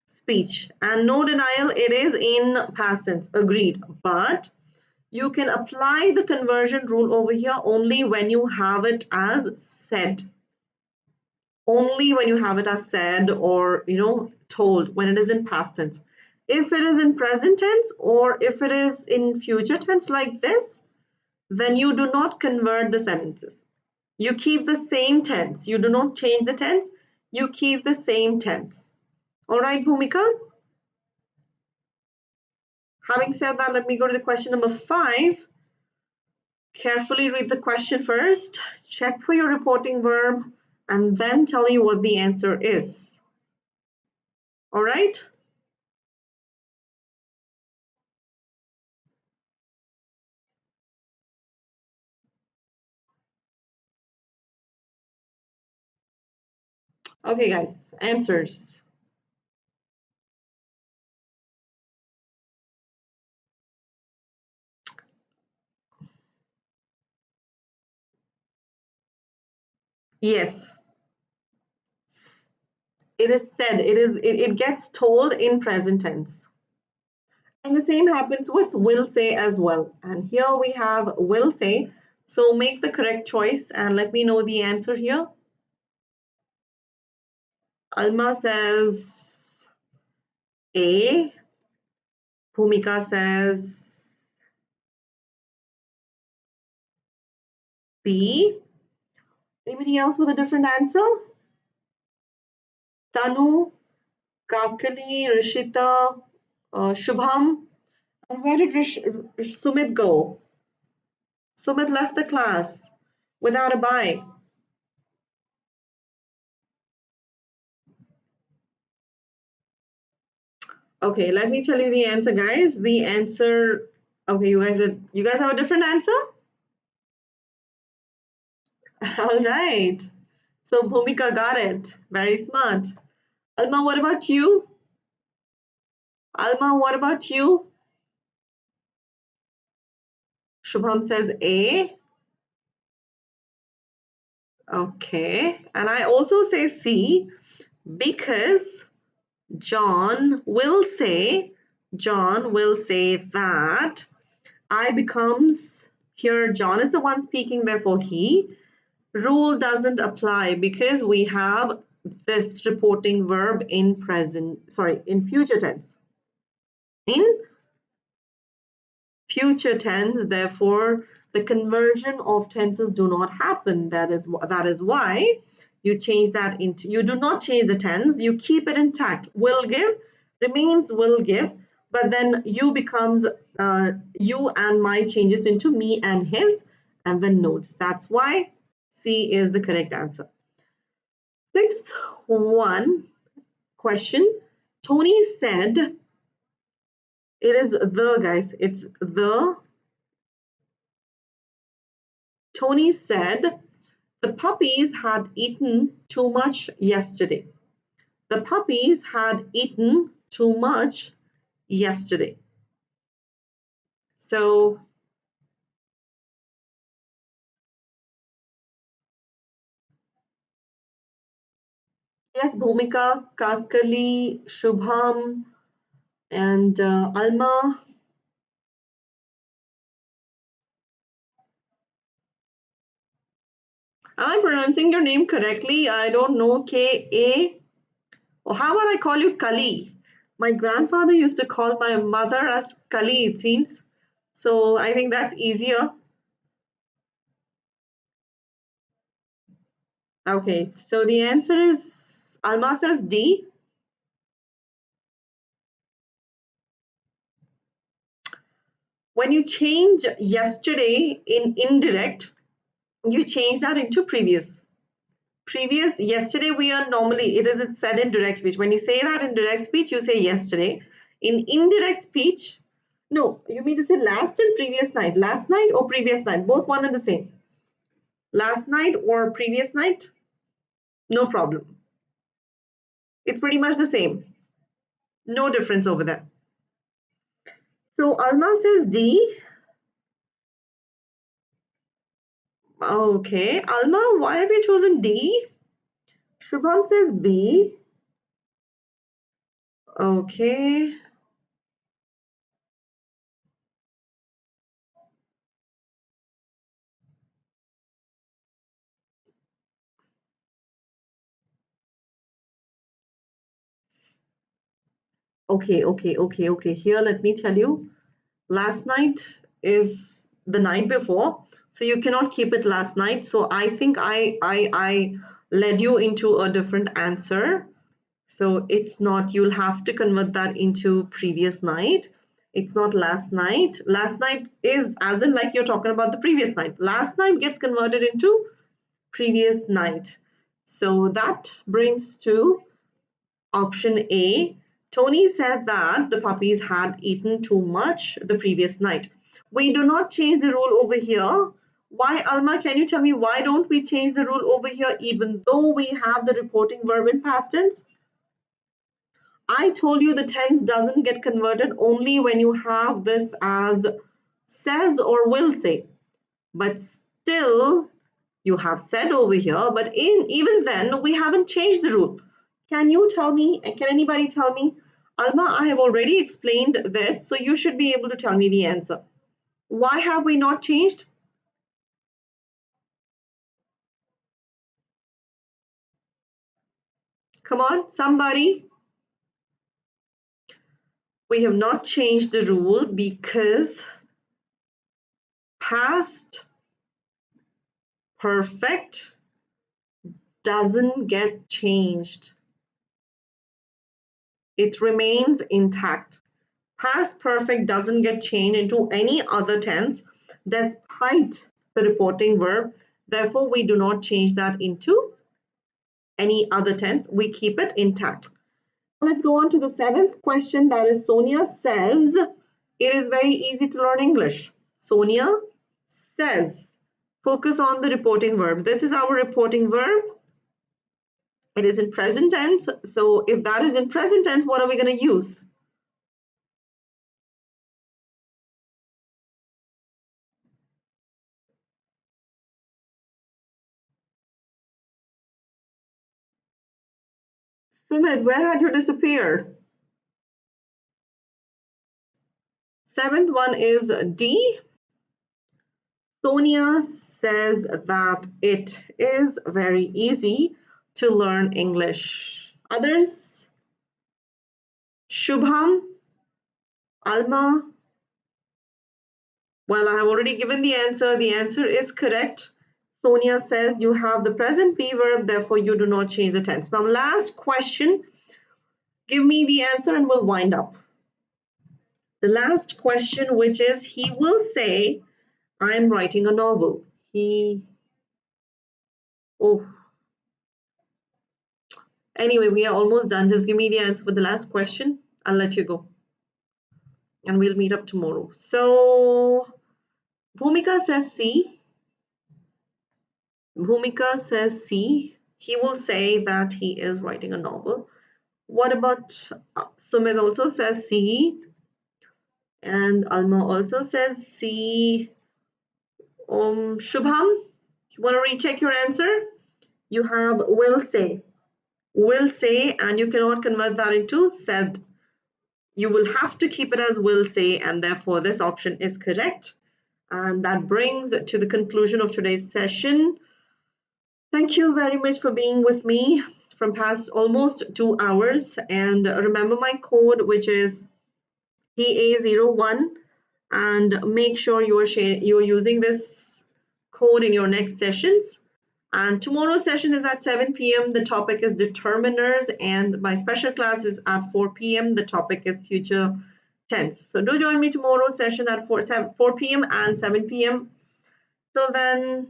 speech. And no denial, it is in past tense. Agreed. But you can apply the conversion rule over here only when you have it as said. Only when you have it as said or, told, when it is in past tense. If it is in present tense or if it is in future tense like this, then you do not convert the sentences. You keep the same tense. You do not change the tense. You keep the same tense. All right, Bhumika? Having said that, let me go to the question number 5. Carefully read the question first, check for your reporting verb, and then tell me what the answer is. All right? Okay, guys, answers. Yes. It is said, it gets told in present tense. And the same happens with will say as well. And here we have will say. So make the correct choice and let me know the answer here. Alma says A. Bhumika says B. Anybody else with a different answer? Tanu, Kakali, Rishita, Shubham. And where did Sumit go? Sumit left the class without a bye. Okay, let me tell you the answer, guys. The answer. Okay, you guys have a different answer? All right. So Bhumika got it. Very smart. Alma, what about you? Alma, what about you? Shubham says A. Okay. And I also say C because John will say that I becomes, here John is the one speaking, therefore he. Rule doesn't apply because we have this reporting verb in future tense. In future tense, therefore the conversion of tenses do not happen. That is why you change that into, you do not change the tense, you keep it intact. Will give remains will give, but then you becomes you and my changes into me and his, and then notes. That's why C is the correct answer. Sixth one question. Tony said, it is the, guys, it's the. Tony said, the puppies had eaten too much yesterday. The puppies had eaten too much yesterday. So, yes, Bhumika, Kakali, Shubham, and Alma. Am I pronouncing your name correctly? I don't know. K-A. Or how about I call you Kali? My grandfather used to call my mother as Kali, it seems. So I think that's easier. Okay, so the answer is, Alma says D. When you change yesterday in indirect, you change that into previous. Previous, yesterday we are normally, it's said in direct speech. When you say that in direct speech, you say yesterday. In indirect speech, no, you mean to say last and previous night. Last night or previous night, both one and the same. Last night or previous night, no problem. It's pretty much the same. No difference over there. So Alma says D. Okay, Alma, why have you chosen D? Shubham says B. Okay. Okay. Here, let me tell you, last night is the night before, so you cannot keep it last night. So I think I led you into a different answer. So it's not, you'll have to convert that into previous night. It's not last night. Last night is as in like you're talking about the previous night. Last night gets converted into previous night. So that brings to option A. Tony said that the puppies had eaten too much the previous night. We do not change the rule over here. Why, Alma, can you tell me why don't we change the rule over here even though we have the reporting verb in past tense? I told you the tense doesn't get converted only when you have this as says or will say. But still, you have said over here, but even then, we haven't changed the rule. Can you tell me, can anybody tell me? Alma, I have already explained this, so you should be able to tell me the answer. Why have we not changed? Come on, somebody. We have not changed the rule because past perfect doesn't get changed. It remains intact. Past perfect doesn't get changed into any other tense despite the reporting verb. Therefore, we do not change that into any other tense. We keep it intact. Let's go on to the seventh question. That is, Sonia says, it is very easy to learn English. Sonia says, focus on the reporting verb. This is our reporting verb. It is in present tense. So if that is in present tense, what are we going to use? Sumit, where had you disappeared? Seventh one is D. Sonia says that it is very easy to learn English. Others? Shubham? Alma? Well, I have already given the answer. The answer is correct. Sonia says you have the present P verb, therefore you do not change the tense. Now, last question. Give me the answer and we'll wind up. The last question, which is, he will say, I'm writing a novel. Oh, anyway, we are almost done. Just give me the answer for the last question. I'll let you go. And we'll meet up tomorrow. So, Bhumika says C. Bhumika says C. He will say that he is writing a novel. What about Sumit also says C. And Alma also says C. Shubham, you want to recheck your answer? You have will say. Will say, and you cannot convert that into said. You will have to keep it as will say, and therefore this option is correct. And that brings to the conclusion of today's session. Thank you very much for being with me from past almost 2 hours. And remember my code, which is TA01, and make sure you're using this code in your next sessions. And tomorrow's session is at 7 p.m. The topic is determiners, and my special class is at 4 p.m. The topic is future tense. So do join me tomorrow's session at 4 p.m. and 7 p.m. Till then,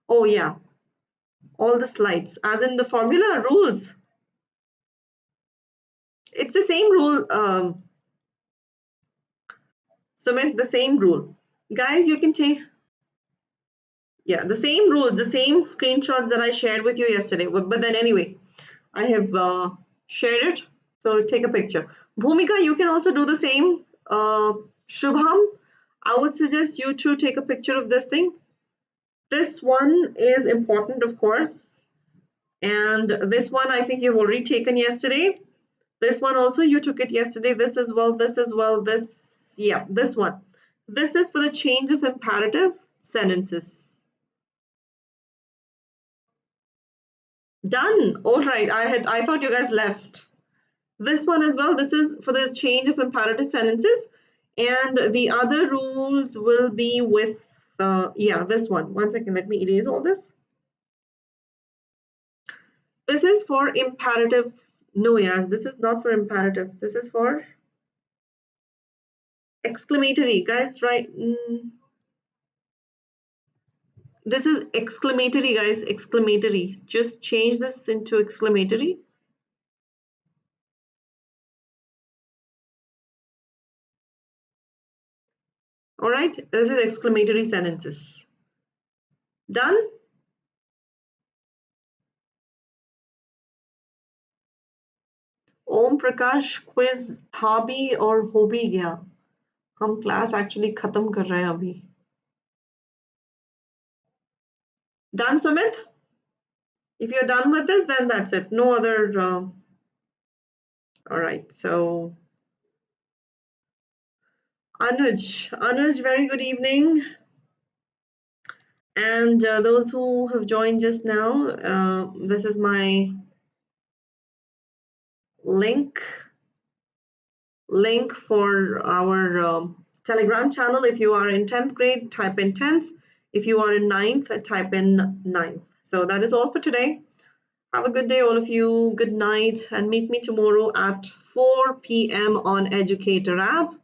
oh yeah, all the slides, as in the formula rules. It's the same rule, Sumit, the same rule. Guys, you can take, yeah, the same rules, the same screenshots that I shared with you yesterday. But then anyway, I have shared it. So take a picture. Bhumika, you can also do the same. Shubham, I would suggest you to take a picture of this thing. This one is important, of course. And this one, I think you've already taken yesterday. This one also, you took it yesterday. This as well, this as well, this, yeah, this one. This is for the change of imperative sentences. Done. All right. I thought you guys left. This one as well, this is for the change of imperative sentences. And the other rules will be with, yeah, this one. One second, let me erase all this. This is for imperative. No, yeah, this is not for imperative. This is for exclamatory, guys, right? This is exclamatory, guys, exclamatory. Just change this into exclamatory. All right, this is exclamatory sentences. Done? Om Prakash quiz था भी और हो भी गया. हम class actually खत्म कर रहे हैं अभी. Done, Sumit? If you're done with this, then that's it. No other. All right. So, Anuj, very good evening. And those who have joined just now, this is my link for our Telegram channel. If you are in 10th grade, type in 10th. If you are in 9th, type in 9th. So that is all for today. Have a good day, all of you. Good night, and meet me tomorrow at 4 p.m. on Educator app,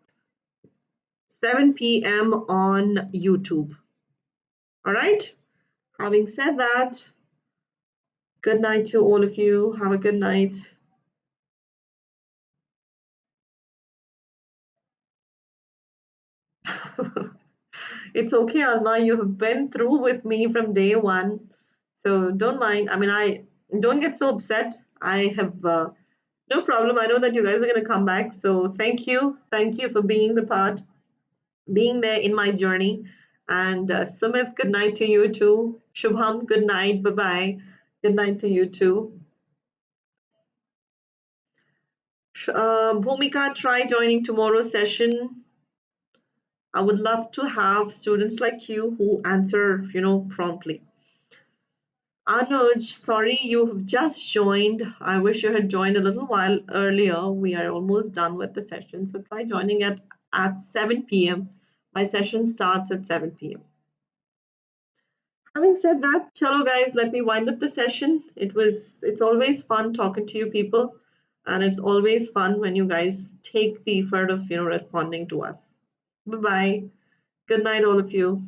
7 p.m. on YouTube. All right? Having said that, good night to all of you. Have a good night. It's okay, Alma. You have been through with me from day one. So don't mind. I mean, I don't get so upset. I have no problem. I know that you guys are going to come back. So thank you. Thank you for being being there in my journey. And Sumit, good night to you too. Shubham, good night. Bye bye. Good night to you too. Bhumika, try joining tomorrow's session. I would love to have students like you who answer, promptly. Anuj, sorry, you have just joined. I wish you had joined a little while earlier. We are almost done with the session. So try joining at 7 p.m. My session starts at 7 p.m. Having said that, chalo guys, let me wind up the session. It's always fun talking to you people. And it's always fun when you guys take the effort of, responding to us. Bye-bye. Good night, all of you.